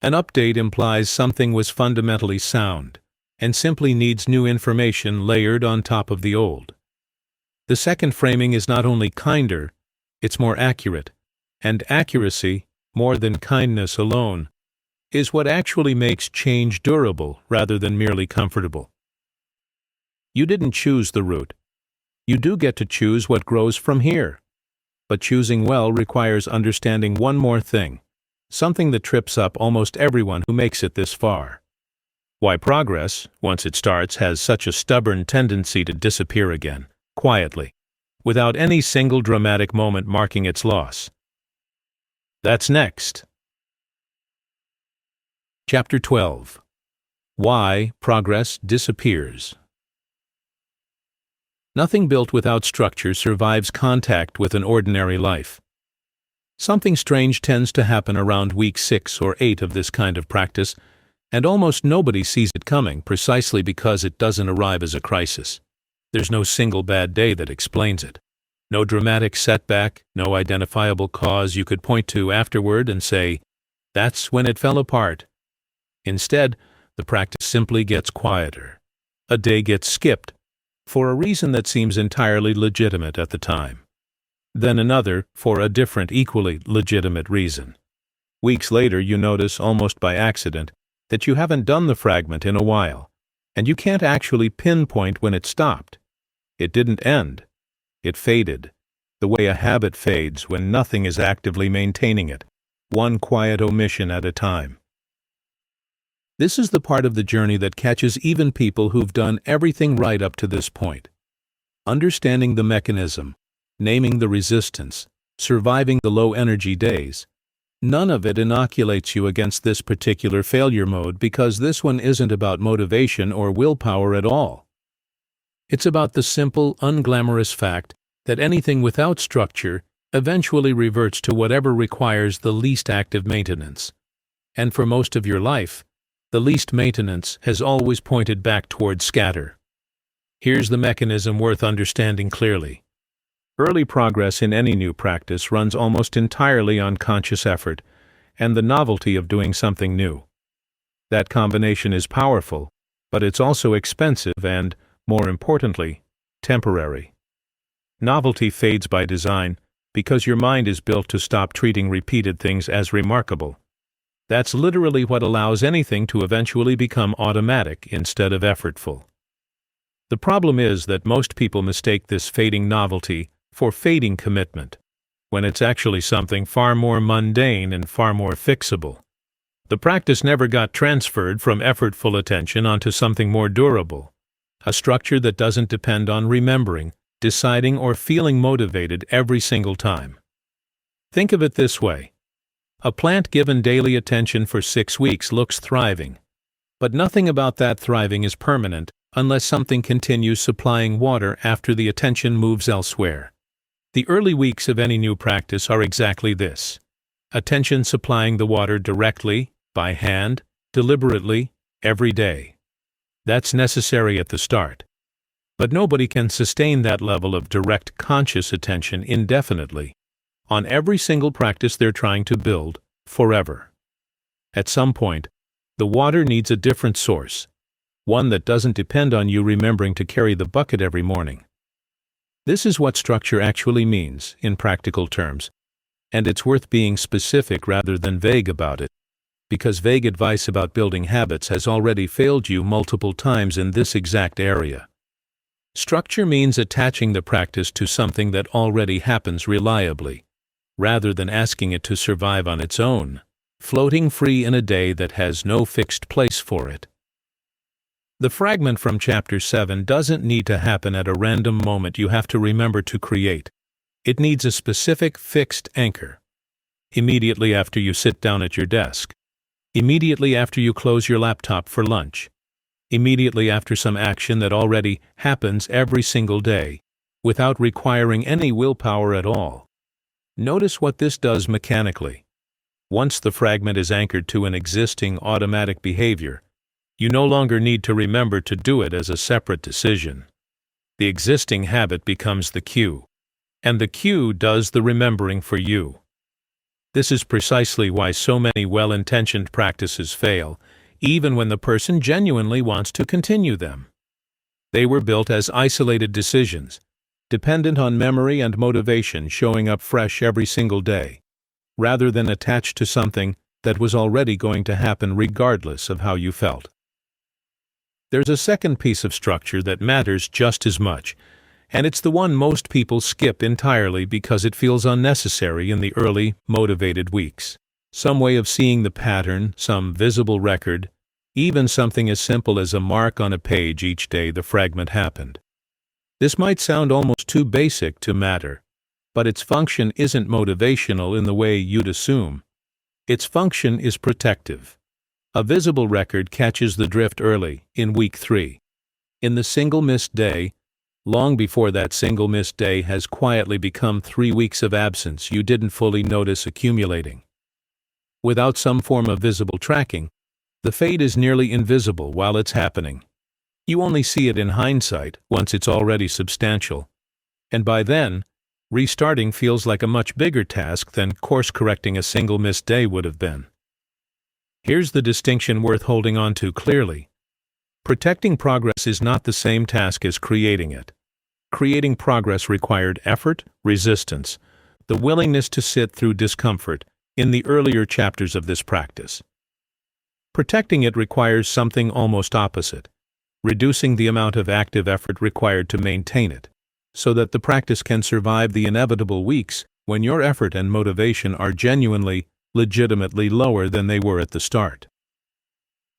A: An update implies something was fundamentally sound and simply needs new information layered on top of the old. The second framing is not only kinder, it's more accurate, and accuracy, more than kindness alone, is what actually makes change durable rather than merely comfortable. You didn't choose the root. You do get to choose what grows from here. But choosing well requires understanding one more thing, something that trips up almost everyone who makes it this far. Why progress, once it starts, has such a stubborn tendency to disappear again, quietly, without any single dramatic moment marking its loss. That's next. Chapter 12. Why Progress Disappears. Nothing built without structure survives contact with an ordinary life. Something strange tends to happen around week 6 or 8 of this kind of practice, and almost nobody sees it coming precisely because it doesn't arrive as a crisis. There's no single bad day that explains it. No dramatic setback, no identifiable cause you could point to afterward and say, "That's when it fell apart." Instead, the practice simply gets quieter. A day gets skipped, for a reason that seems entirely legitimate at the time. Then another, for a different, equally legitimate reason. Weeks later, you notice, almost by accident, that you haven't done the fragment in a while, and you can't actually pinpoint when it stopped. It didn't end. It faded, the way a habit fades when nothing is actively maintaining it, one quiet omission at a time. This is the part of the journey that catches even people who've done everything right up to this point. Understanding the mechanism, naming the resistance, surviving the low-energy days, none of it inoculates you against this particular failure mode, because this one isn't about motivation or willpower at all. It's about the simple, unglamorous fact that anything without structure eventually reverts to whatever requires the least active maintenance. And for most of your life, the least maintenance has always pointed back toward scatter. Here's the mechanism worth understanding clearly. Early progress in any new practice runs almost entirely on conscious effort and the novelty of doing something new. That combination is powerful, but it's also expensive and, more importantly, temporary. Novelty fades by design because your mind is built to stop treating repeated things as remarkable. That's literally what allows anything to eventually become automatic instead of effortful. The problem is that most people mistake this fading novelty for fading commitment, when it's actually something far more mundane and far more fixable. The practice never got transferred from effortful attention onto something more durable, a structure that doesn't depend on remembering, deciding, or feeling motivated every single time. Think of it this way. A plant given daily attention for 6 weeks looks thriving, but nothing about that thriving is permanent unless something continues supplying water after the attention moves elsewhere. The early weeks of any new practice are exactly this: attention supplying the water directly, by hand, deliberately, every day. That's necessary at the start. But nobody can sustain that level of direct conscious attention indefinitely, on every single practice they're trying to build, forever. At some point, the water needs a different source, one that doesn't depend on you remembering to carry the bucket every morning. This is what structure actually means, in practical terms, and it's worth being specific rather than vague about it, because vague advice about building habits has already failed you multiple times in this exact area. Structure means attaching the practice to something that already happens reliably, rather than asking it to survive on its own, floating free in a day that has no fixed place for it. The fragment from Chapter 7 doesn't need to happen at a random moment you have to remember to create. It needs a specific fixed anchor. Immediately after you sit down at your desk. Immediately after you close your laptop for lunch. Immediately after some action that already happens every single day, without requiring any willpower at all. Notice what this does mechanically. Once the fragment is anchored to an existing automatic behavior, you no longer need to remember to do it as a separate decision. The existing habit becomes the cue, and the cue does the remembering for you. This is precisely why so many well-intentioned practices fail, even when the person genuinely wants to continue them. They were built as isolated decisions, dependent on memory and motivation showing up fresh every single day, rather than attached to something that was already going to happen regardless of how you felt. There's a second piece of structure that matters just as much, and it's the one most people skip entirely because it feels unnecessary in the early, motivated weeks. Some way of seeing the pattern, some visible record, even something as simple as a mark on a page each day the fragment happened. This might sound almost too basic to matter, but its function isn't motivational in the way you'd assume. Its function is protective. A visible record catches the drift early, in week 3. In the single missed day, long before that single missed day has quietly become 3 weeks of absence you didn't fully notice accumulating. Without some form of visible tracking, the fade is nearly invisible while it's happening. You only see it in hindsight once it's already substantial, and by then, restarting feels like a much bigger task than course-correcting a single missed day would have been. Here's the distinction worth holding on to clearly. Protecting progress is not the same task as creating it. Creating progress required effort, resistance, the willingness to sit through discomfort in the earlier chapters of this practice. Protecting it requires something almost opposite, reducing the amount of active effort required to maintain it, so that the practice can survive the inevitable weeks when your effort and motivation are genuinely, legitimately lower than they were at the start.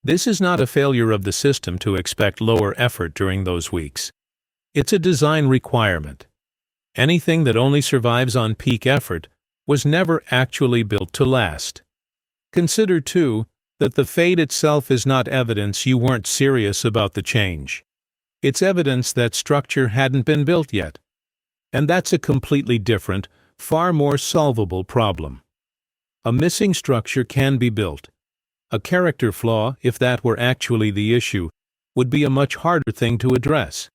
A: This is not a failure of the system to expect lower effort during those weeks. It's a design requirement. Anything that only survives on peak effort was never actually built to last. Consider, too, that the fade itself is not evidence you weren't serious about the change. It's evidence that structure hadn't been built yet. And that's a completely different, far more solvable problem. A missing structure can be built. A character flaw, if that were actually the issue, would be a much harder thing to address.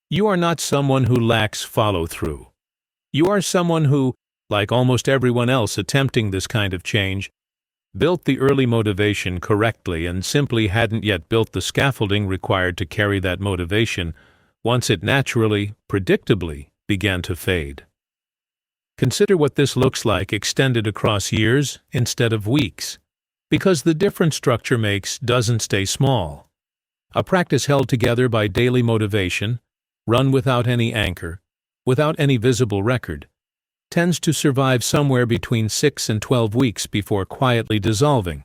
A: You are not someone who lacks follow-through. You are someone who, like almost everyone else attempting this kind of change, built the early motivation correctly and simply hadn't yet built the scaffolding required to carry that motivation once it naturally, predictably, began to fade. Consider what this looks like extended across years instead of weeks, because the difference structure makes doesn't stay small. A practice held together by daily motivation, run without any anchor, without any visible record, tends to survive somewhere between 6 and 12 weeks before quietly dissolving,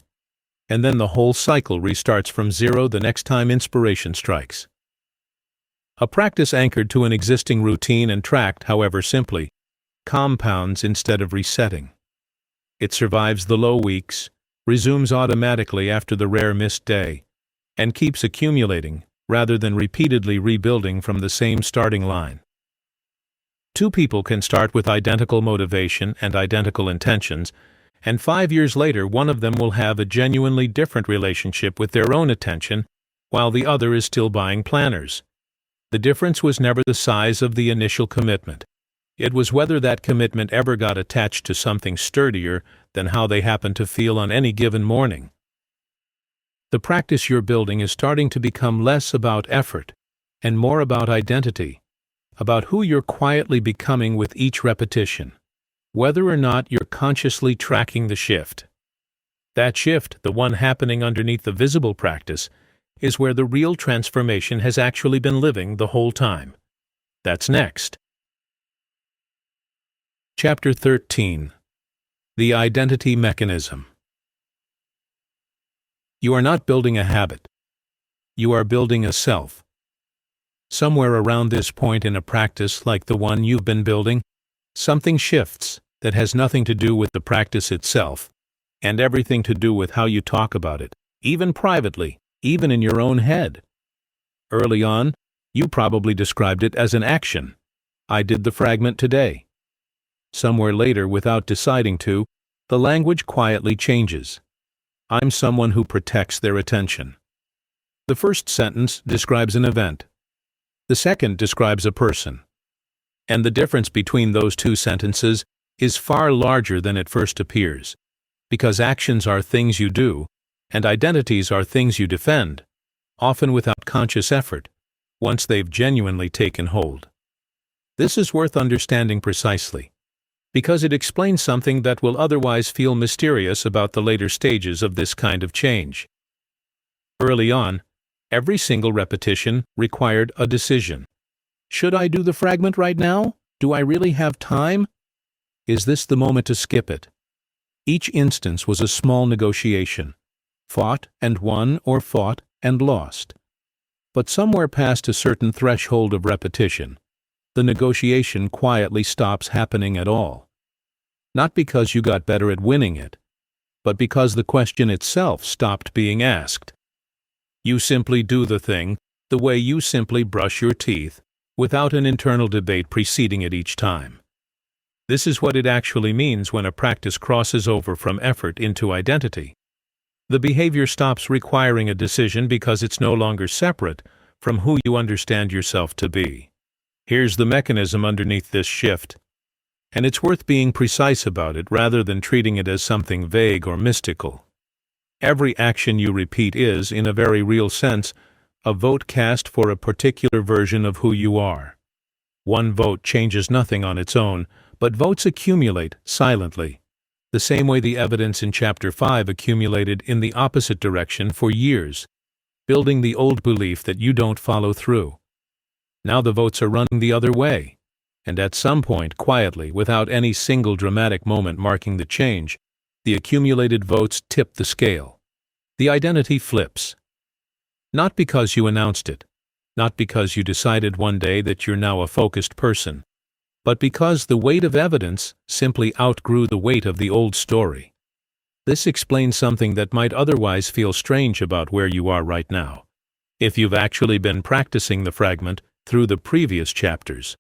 A: and then the whole cycle restarts from zero the next time inspiration strikes. A practice anchored to an existing routine and tracked, however simply, compounds instead of resetting. It survives the low weeks, resumes automatically after the rare missed day, and keeps accumulating rather than repeatedly rebuilding from the same starting line. Two people can start with identical motivation and identical intentions, and 5 years later one of them will have a genuinely different relationship with their own attention, while the other is still buying planners. The difference was never the size of the initial commitment. It was whether that commitment ever got attached to something sturdier than how they happened to feel on any given morning. The practice you're building is starting to become less about effort and more about identity, about who you're quietly becoming with each repetition, whether or not you're consciously tracking the shift. That shift, the one happening underneath the visible practice, is where the real transformation has actually been living the whole time. That's next. Chapter 13. The Identity Mechanism. You are not building a habit. You are building a self. Somewhere around this point in a practice like the one you've been building, something shifts that has nothing to do with the practice itself, and everything to do with how you talk about it, even privately, even in your own head. Early on, you probably described it as an action. I did the fragment today. Somewhere later, without deciding to, the language quietly changes. I'm someone who protects their attention. The first sentence describes an event. The second describes a person. And the difference between those two sentences is far larger than it first appears, because actions are things you do, and identities are things you defend, often without conscious effort, once they've genuinely taken hold. This is worth understanding precisely, because it explains something that will otherwise feel mysterious about the later stages of this kind of change. Early on, every single repetition required a decision. Should I do the fragment right now? Do I really have time? Is this the moment to skip it? Each instance was a small negotiation, fought and won or fought and lost. But somewhere past a certain threshold of repetition, the negotiation quietly stops happening at all. Not because you got better at winning it, but because the question itself stopped being asked. You simply do the thing the way you simply brush your teeth, without an internal debate preceding it each time. This is what it actually means when a practice crosses over from effort into identity. The behavior stops requiring a decision because it's no longer separate from who you understand yourself to be. Here's the mechanism underneath this shift, and it's worth being precise about it rather than treating it as something vague or mystical. Every action you repeat is, in a very real sense, a vote cast for a particular version of who you are. One vote changes nothing on its own, but votes accumulate silently, the same way the evidence in Chapter 5 accumulated in the opposite direction for years, building the old belief that you don't follow through. Now the votes are running the other way, and at some point, quietly, without any single dramatic moment marking the change, the accumulated votes tip the scale. The identity flips. Not because you announced it, not because you decided one day that you're now a focused person, but because the weight of evidence simply outgrew the weight of the old story. This explains something that might otherwise feel strange about where you are right now. if you've actually been practicing the fragment through the previous chapters.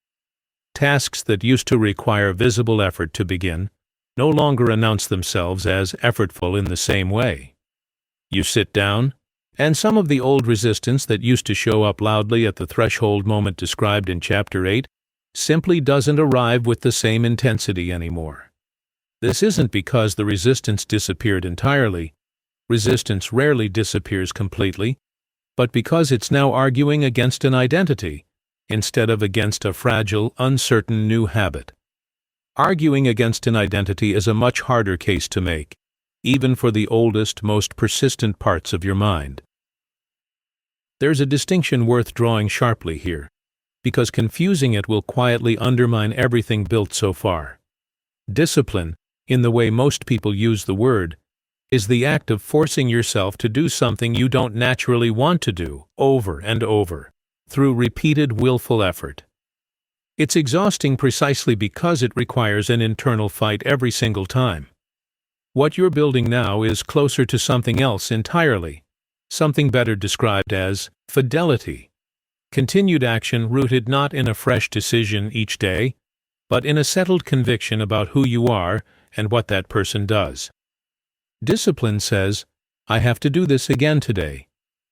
A: Tasks that used to require visible effort to begin no longer announce themselves as effortful in the same way. You sit down, and some of the old resistance that used to show up loudly at the threshold moment described in Chapter 8 simply doesn't arrive with the same intensity anymore. This isn't because the resistance disappeared entirely. Resistance rarely disappears completely, but because it's now arguing against an identity instead of against a fragile, uncertain new habit. Arguing against an identity is a much harder case to make, even for the oldest, most persistent parts of your mind. There's a distinction worth drawing sharply here, because confusing it will quietly undermine everything built so far. Discipline, in the way most people use the word, is the act of forcing yourself to do something you don't naturally want to do, over and over, through repeated willful effort. It's exhausting precisely because it requires an internal fight every single time. What you're building now is closer to something else entirely, something better described as fidelity. Continued action rooted not in a fresh decision each day, but in a settled conviction about who you are and what that person does. Discipline says, I have to do this again today,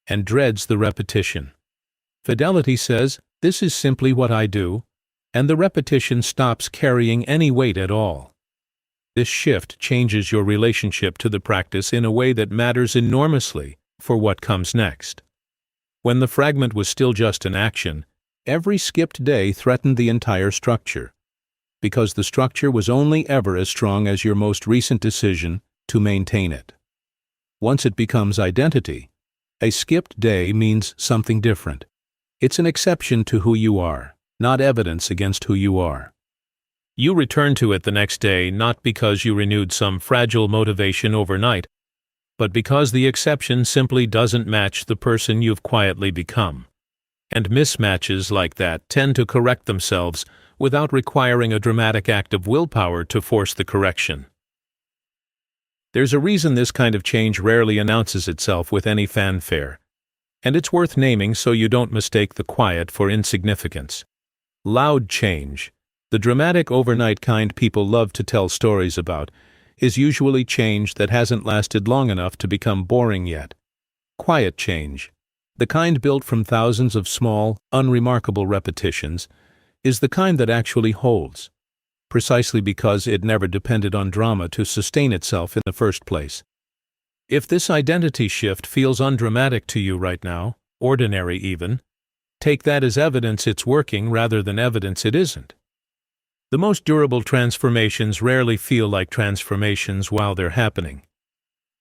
A: and dreads the repetition. Fidelity says, this is simply what I do, and the repetition stops carrying any weight at all. This shift changes your relationship to the practice in a way that matters enormously for what comes next. When the fragment was still just an action, every skipped day threatened the entire structure, because the structure was only ever as strong as your most recent decision to maintain it. Once it becomes identity, a skipped day means something different. It's an exception to who you are, not evidence against who you are. You return to it the next day not because you renewed some fragile motivation overnight, but because the exception simply doesn't match the person you've quietly become. And mismatches like that tend to correct themselves without requiring a dramatic act of willpower to force the correction. There's a reason this kind of change rarely announces itself with any fanfare, and it's worth naming so you don't mistake the quiet for insignificance. Loud change, the dramatic overnight kind people love to tell stories about, is usually change that hasn't lasted long enough to become boring yet. Quiet change, the kind built from thousands of small, unremarkable repetitions, is the kind that actually holds, precisely because it never depended on drama to sustain itself in the first place. If this identity shift feels undramatic to you right now, ordinary even, take that as evidence it's working rather than evidence it isn't. The most durable transformations rarely feel like transformations while they're happening.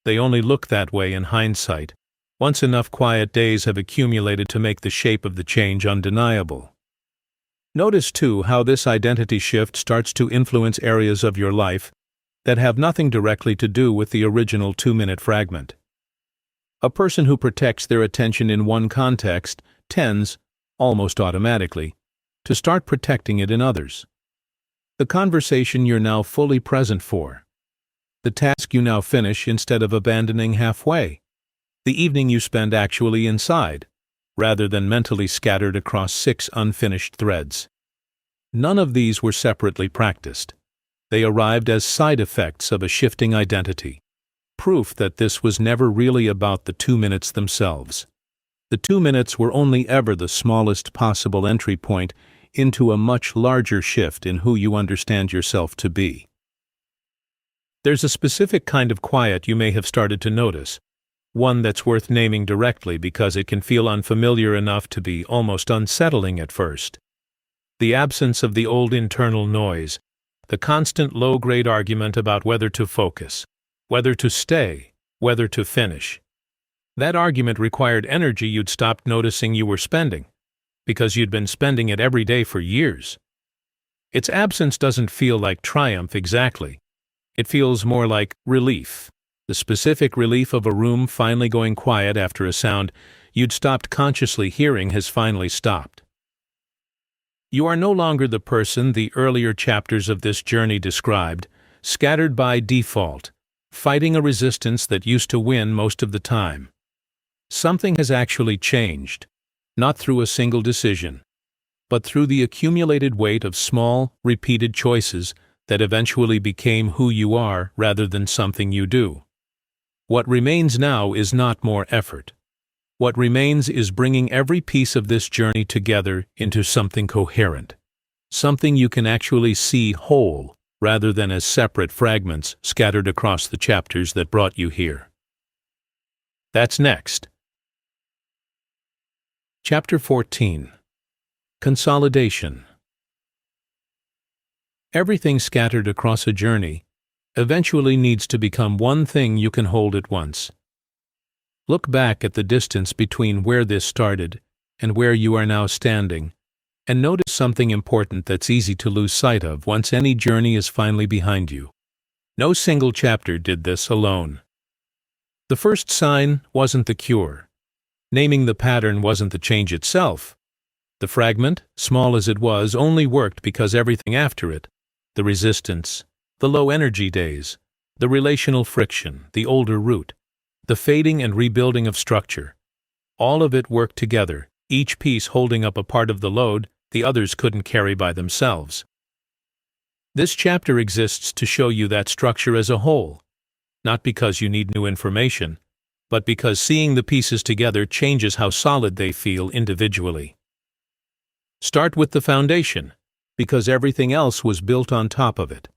A: They only look that way in hindsight, once enough quiet days have accumulated to make the shape of the change undeniable. Notice, too, how this identity shift starts to influence areas of your life that have nothing directly to do with the original 2-minute fragment. A person who protects their attention in one context tends, almost automatically, to start protecting it in others. The conversation you're now fully present for, the task you now finish instead of abandoning halfway, the evening you spend actually inside, rather than mentally scattered across 6 unfinished threads. None of these were separately practiced. They arrived as side effects of a shifting identity, proof that this was never really about the 2 minutes themselves. The 2 minutes were only ever the smallest possible entry point into a much larger shift in who you understand yourself to be. There's a specific kind of quiet you may have started to notice, one that's worth naming directly because it can feel unfamiliar enough to be almost unsettling at first. The absence of the old internal noise, the constant low-grade argument about whether to focus, whether to stay, whether to finish. That argument required energy you'd stopped noticing you were spending, because you'd been spending it every day for years. Its absence doesn't feel like triumph exactly. It feels more like relief, the specific relief of a room finally going quiet after a sound you'd stopped consciously hearing has finally stopped. You are no longer the person the earlier chapters of this journey described, scattered by default, fighting a resistance that used to win most of the time. Something has actually changed, not through a single decision, but through the accumulated weight of small, repeated choices that eventually became who you are rather than something you do. What remains now is not more effort. What remains is bringing every piece of this journey together into something coherent, something you can actually see whole rather than as separate fragments scattered across the chapters that brought you here. That's next. Chapter 14. Consolidation. Everything scattered across a journey eventually needs to become one thing you can hold at once. Look back at the distance between where this started and where you are now standing, and notice something important that's easy to lose sight of once any journey is finally behind you. No single chapter did this alone. The first sign wasn't the cure. Naming the pattern wasn't the change itself. The fragment, small as it was, only worked because everything after it, the resistance, the low-energy days, the relational friction, the older root, the fading and rebuilding of structure, all of it worked together, each piece holding up a part of the load the others couldn't carry by themselves. This chapter exists to show you that structure as a whole, not because you need new information, but because seeing the pieces together changes how solid they feel individually. Start with the foundation, because everything else was built on top of it.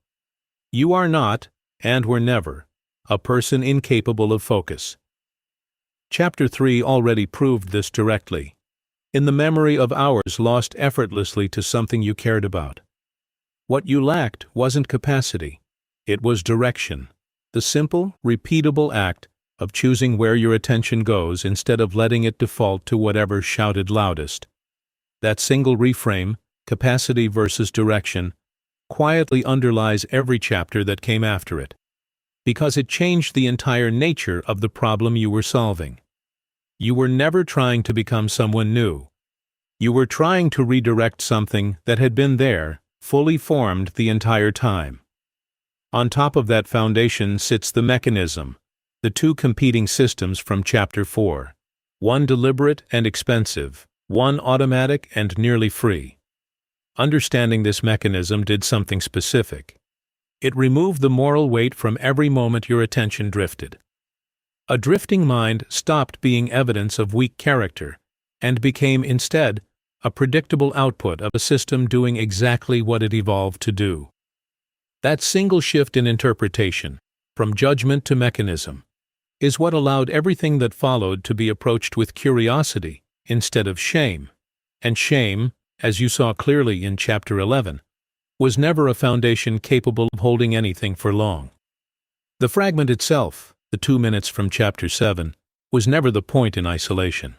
A: You are not, and were never, a person incapable of focus. Chapter 3 already proved this directly, in the memory of hours lost effortlessly to something you cared about. What you lacked wasn't capacity, it was direction, the simple, repeatable act of choosing where your attention goes instead of letting it default to whatever shouted loudest. That single reframe, capacity versus direction, quietly underlies every chapter that came after it, because it changed the entire nature of the problem you were solving. You were never trying to become someone new. You were trying to redirect something that had been there, fully formed the entire time. On top of that foundation sits the mechanism, the two competing systems from Chapter 4, one deliberate and expensive, one automatic and nearly free. Understanding this mechanism did something specific. It removed the moral weight from every moment your attention drifted. A drifting mind stopped being evidence of weak character and became instead a predictable output of a system doing exactly what it evolved to do. That single shift in interpretation, from judgment to mechanism, is what allowed everything that followed to be approached with curiosity instead of shame. And shame, as you saw clearly in Chapter 11, was never a foundation capable of holding anything for long. The fragment itself, the 2 minutes from Chapter 7, was never the point in isolation.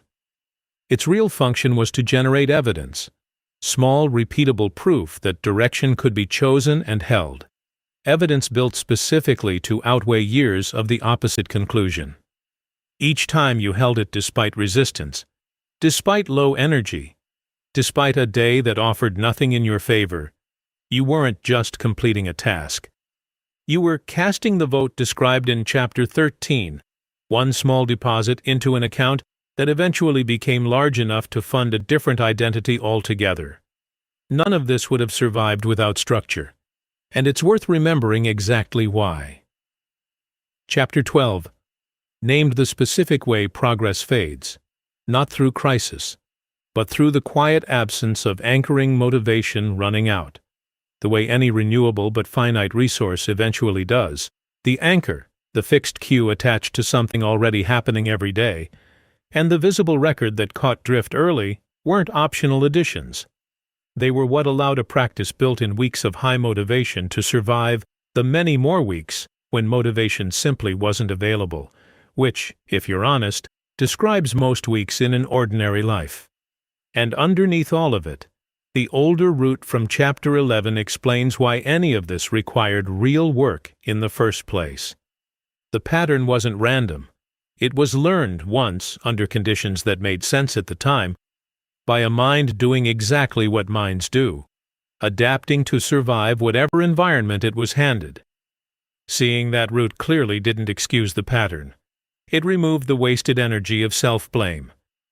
A: Its real function was to generate evidence, small, repeatable proof that direction could be chosen and held, evidence built specifically to outweigh years of the opposite conclusion. Each time you held it despite resistance, despite low energy, despite a day that offered nothing in your favor, you weren't just completing a task. You were casting the vote described in Chapter 13, one small deposit into an account that eventually became large enough to fund a different identity altogether. None of this would have survived without structure, and it's worth remembering exactly why. Chapter 12, named the specific way progress fades, not through crisis, but through the quiet absence of anchoring motivation running out, the way any renewable but finite resource eventually does. The anchor, the fixed cue attached to something already happening every day, and the visible record that caught drift early weren't optional additions. They were what allowed a practice built in weeks of high motivation to survive the many more weeks when motivation simply wasn't available, which, if you're honest, describes most weeks in an ordinary life. And underneath all of it, the older root from Chapter 11 explains why any of this required real work in the first place. The pattern wasn't random. It was learned once, under conditions that made sense at the time, by a mind doing exactly what minds do, adapting to survive whatever environment it was handed. Seeing that root clearly didn't excuse the pattern. It removed the wasted energy of self-blame,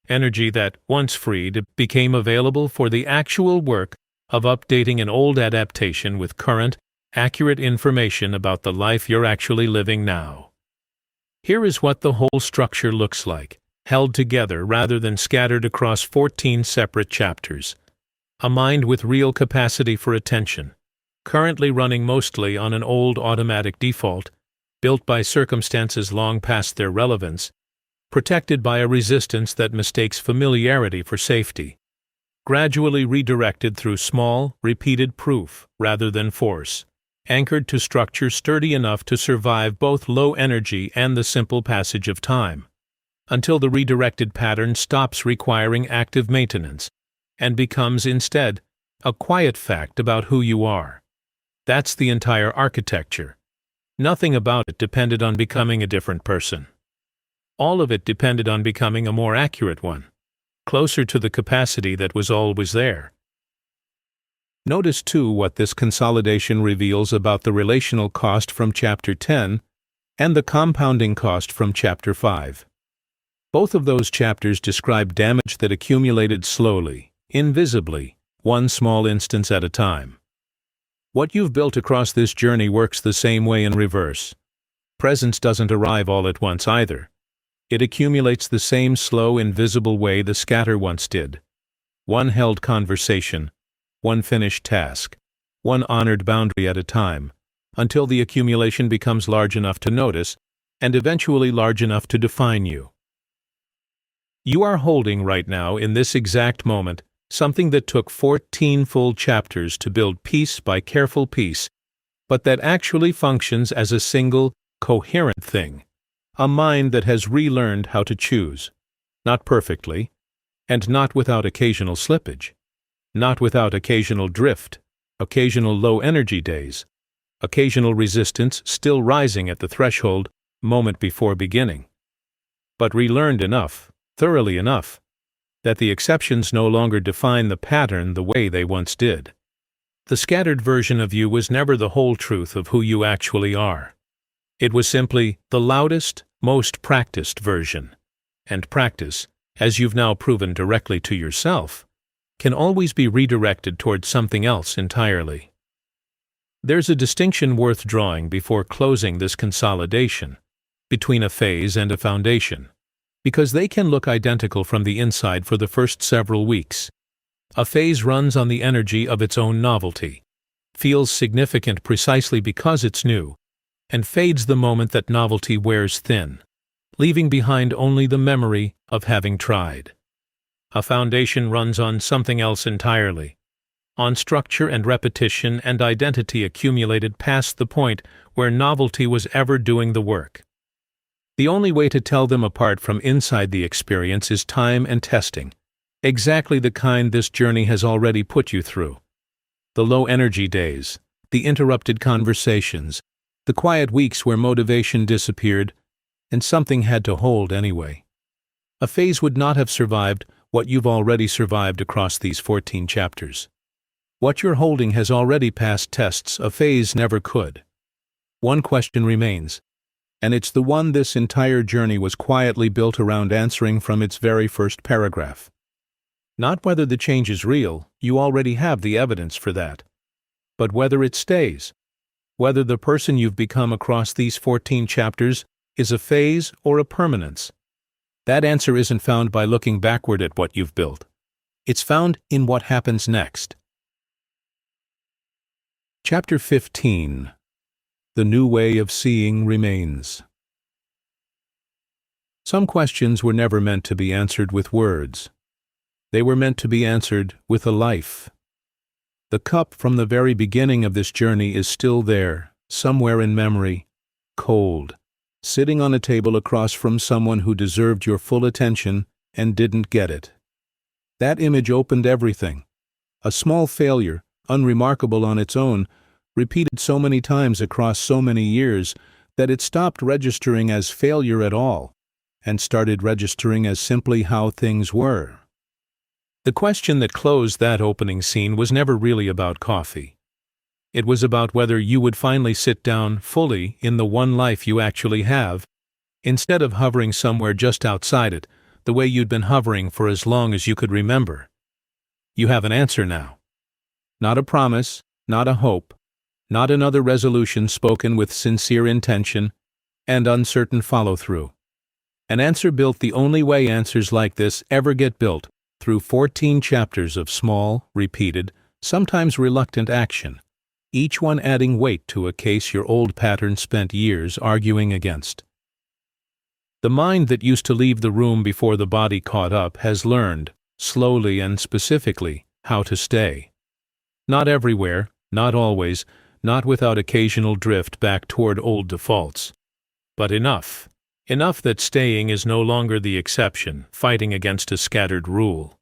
A: energy that, once freed, became available for the actual work of updating an old adaptation with current, accurate information about the life you're actually living now. Here is what the whole structure looks like, held together rather than scattered across 14 separate chapters. A mind with real capacity for attention, currently running mostly on an old automatic default, built by circumstances long past their relevance, protected by a resistance that mistakes familiarity for safety, gradually redirected through small, repeated proof rather than force, anchored to structure sturdy enough to survive both low energy and the simple passage of time, until the redirected pattern stops requiring active maintenance and becomes instead a quiet fact about who you are. That's the entire architecture. Nothing about it depended on becoming a different person. All of it depended on becoming a more accurate one, closer to the capacity that was always there. Notice too what this consolidation reveals about the relational cost from Chapter 10 and the compounding cost from Chapter 5. Both of those chapters describe damage that accumulated slowly, invisibly, one small instance at a time. What you've built across this journey works the same way in reverse. Presence doesn't arrive all at once either. It accumulates the same slow, invisible way the scatter once did. One held conversation, one finished task, one honored boundary at a time, until the accumulation becomes large enough to notice, and eventually large enough to define you. You are holding right now, in this exact moment, something that took 14 full chapters to build piece by careful piece, but that actually functions as a single, coherent thing, a mind that has relearned how to choose, not perfectly, and not without occasional slippage, not without occasional drift, occasional low-energy days, occasional resistance still rising at the threshold moment before beginning, but relearned enough, thoroughly enough, that the exceptions no longer define the pattern the way they once did. The scattered version of you was never the whole truth of who you actually are. It was simply the loudest, most practiced version. And practice, as you've now proven directly to yourself, can always be redirected towards something else entirely. There's a distinction worth drawing before closing this consolidation between a phase and a foundation, because they can look identical from the inside for the first several weeks. A phase runs on the energy of its own novelty, feels significant precisely because it's new, and fades the moment that novelty wears thin, leaving behind only the memory of having tried. A foundation runs on something else entirely, on structure and repetition and identity accumulated past the point where novelty was ever doing the work. The only way to tell them apart from inside the experience is time and testing, exactly the kind this journey has already put you through. The low-energy days, the interrupted conversations, the quiet weeks where motivation disappeared, and something had to hold anyway. A phase would not have survived what you've already survived across these 14 chapters. What you're holding has already passed tests a phase never could. One question remains, and it's the one this entire journey was quietly built around answering from its very first paragraph. Not whether the change is real, you already have the evidence for that, but whether it stays, whether the person you've become across these 14 chapters is a phase or a permanence. That answer isn't found by looking backward at what you've built. It's found in what happens next. Chapter 15. The New Way of Seeing Remains. Some questions were never meant to be answered with words. They were meant to be answered with a life. The cup from the very beginning of this journey is still there, somewhere in memory, cold, sitting on a table across from someone who deserved your full attention and didn't get it. That image opened everything. A small failure, unremarkable on its own, repeated so many times across so many years that it stopped registering as failure at all and started registering as simply how things were. The question that closed that opening scene was never really about coffee. It was about whether you would finally sit down fully in the one life you actually have instead of hovering somewhere just outside it, the way you'd been hovering for as long as you could remember. You have an answer now. Not a promise, not a hope, not another resolution spoken with sincere intention and uncertain follow-through. An answer built the only way answers like this ever get built, through 14 chapters of small, repeated, sometimes reluctant action, each one adding weight to a case your old pattern spent years arguing against. The mind that used to leave the room before the body caught up has learned, slowly and specifically, how to stay. Not everywhere, not always, not without occasional drift back toward old defaults. But enough. Enough that staying is no longer the exception, fighting against a scattered rule.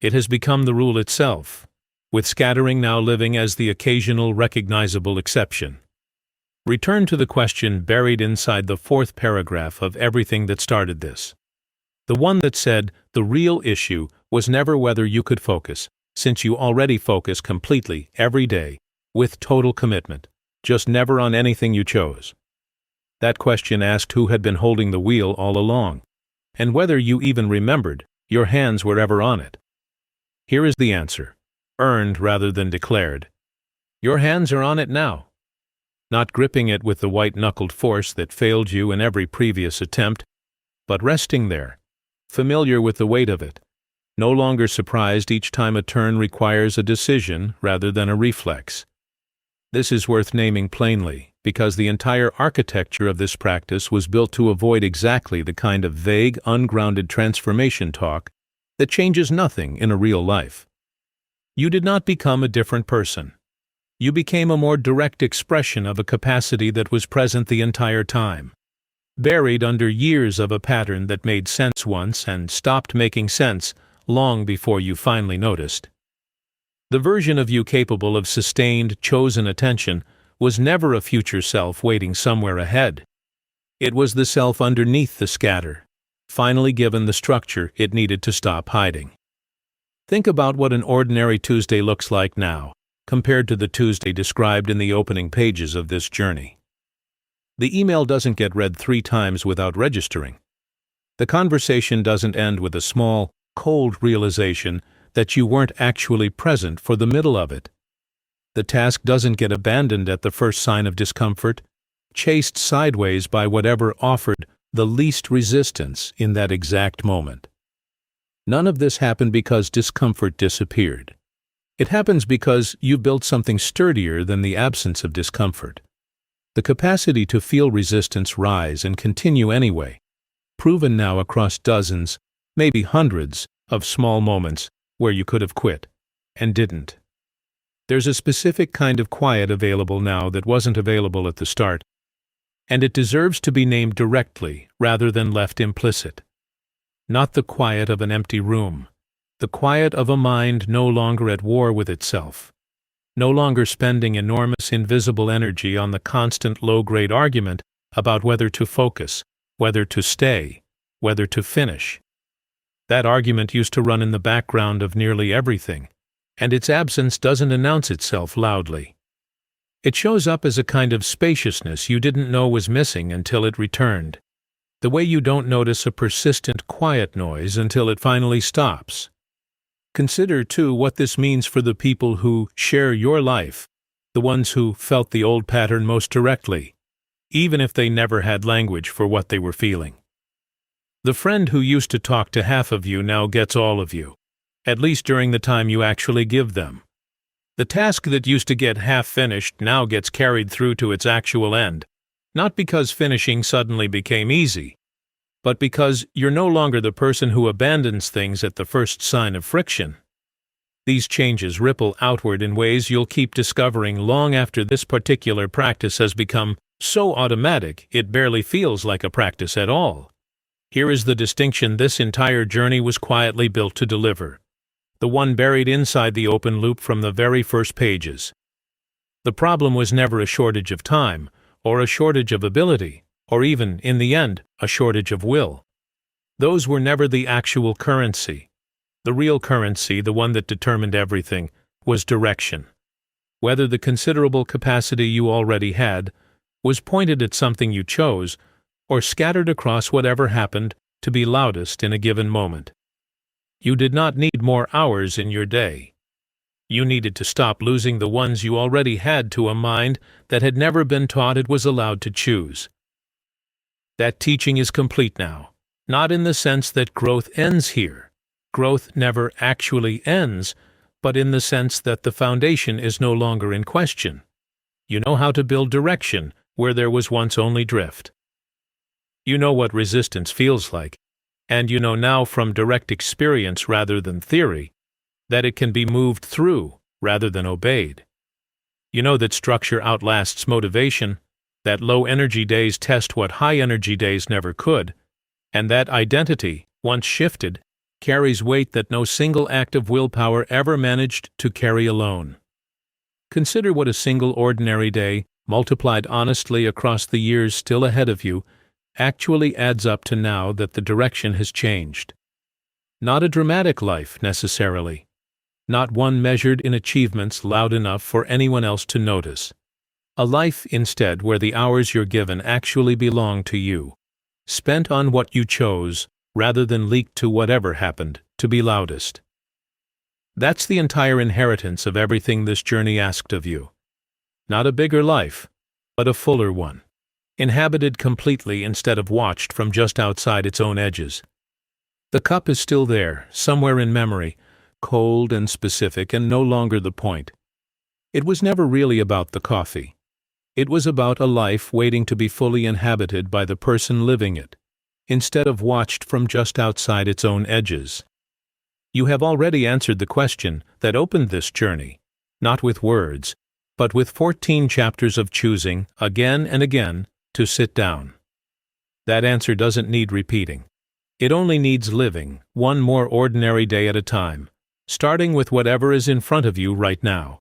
A: It has become the rule itself, with scattering now living as the occasional recognizable exception. Return to the question buried inside the fourth paragraph of everything that started this. The one that said the real issue was never whether you could focus, since you already focus completely, every day, with total commitment, just never on anything you chose. That question asked who had been holding the wheel all along, and whether you even remembered your hands were ever on it. Here is the answer, earned rather than declared. Your hands are on it now. Not gripping it with the white-knuckled force that failed you in every previous attempt, but resting there, familiar with the weight of it, no longer surprised each time a turn requires a decision rather than a reflex. This is worth naming plainly, because the entire architecture of this practice was built to avoid exactly the kind of vague, ungrounded transformation talk that changes nothing in a real life. You did not become a different person. You became a more direct expression of a capacity that was present the entire time, buried under years of a pattern that made sense once and stopped making sense long before you finally noticed. The version of you capable of sustained, chosen attention was never a future self waiting somewhere ahead. It was the self underneath the scatter, finally given the structure it needed to stop hiding. Think about what an ordinary Tuesday looks like now, compared to the Tuesday described in the opening pages of this journey. The email doesn't get read 3 times without registering. The conversation doesn't end with a small, cold realization that you weren't actually present for the middle of it. The task doesn't get abandoned at the first sign of discomfort, chased sideways by whatever offered the least resistance in that exact moment. None of this happened because discomfort disappeared. It happens because you built something sturdier than the absence of discomfort. The capacity to feel resistance rise and continue anyway, proven now across dozens, maybe hundreds, of small moments where you could have quit, and didn't. There's a specific kind of quiet available now that wasn't available at the start, and it deserves to be named directly rather than left implicit. Not the quiet of an empty room, the quiet of a mind no longer at war with itself, no longer spending enormous invisible energy on the constant low-grade argument about whether to focus, whether to stay, whether to finish. That argument used to run in the background of nearly everything, and its absence doesn't announce itself loudly. It shows up as a kind of spaciousness you didn't know was missing until it returned, the way you don't notice a persistent quiet noise until it finally stops. Consider, too, what this means for the people who share your life, the ones who felt the old pattern most directly, even if they never had language for what they were feeling. The friend who used to talk to half of you now gets all of you, at least during the time you actually give them. The task that used to get half finished now gets carried through to its actual end, not because finishing suddenly became easy, but because you're no longer the person who abandons things at the first sign of friction. These changes ripple outward in ways you'll keep discovering long after this particular practice has become so automatic it barely feels like a practice at all. Here is the distinction this entire journey was quietly built to deliver, the one buried inside the open loop from the very first pages. The problem was never a shortage of time, or a shortage of ability, or even, in the end, a shortage of will. Those were never the actual currency. The real currency, the one that determined everything, was direction. Whether the considerable capacity you already had was pointed at something you chose, or scattered across whatever happened to be loudest in a given moment. You did not need more hours in your day. You needed to stop losing the ones you already had to a mind that had never been taught it was allowed to choose. That teaching is complete now, not in the sense that growth ends here. Growth never actually ends, but in the sense that the foundation is no longer in question. You know how to build direction where there was once only drift. You know what resistance feels like, and you know now from direct experience rather than theory that it can be moved through rather than obeyed. You know that structure outlasts motivation, that low-energy days test what high-energy days never could, and that identity, once shifted, carries weight that no single act of willpower ever managed to carry alone. Consider what a single ordinary day, multiplied honestly across the years still ahead of you, actually adds up to now that the direction has changed. Not a dramatic life, necessarily. Not one measured in achievements loud enough for anyone else to notice. A life, instead, where the hours you're given actually belong to you, spent on what you chose rather than leaked to whatever happened to be loudest. That's the entire inheritance of everything this journey asked of you. Not a bigger life, but a fuller one, inhabited completely instead of watched from just outside its own edges. The cup is still there, somewhere in memory, cold and specific and no longer the point. It was never really about the coffee. It was about a life waiting to be fully inhabited by the person living it, instead of watched from just outside its own edges. You have already answered the question that opened this journey, not with words, but with 14 chapters of choosing, again and again, to sit down. That answer doesn't need repeating. It only needs living, one more ordinary day at a time, starting with whatever is in front of you right now.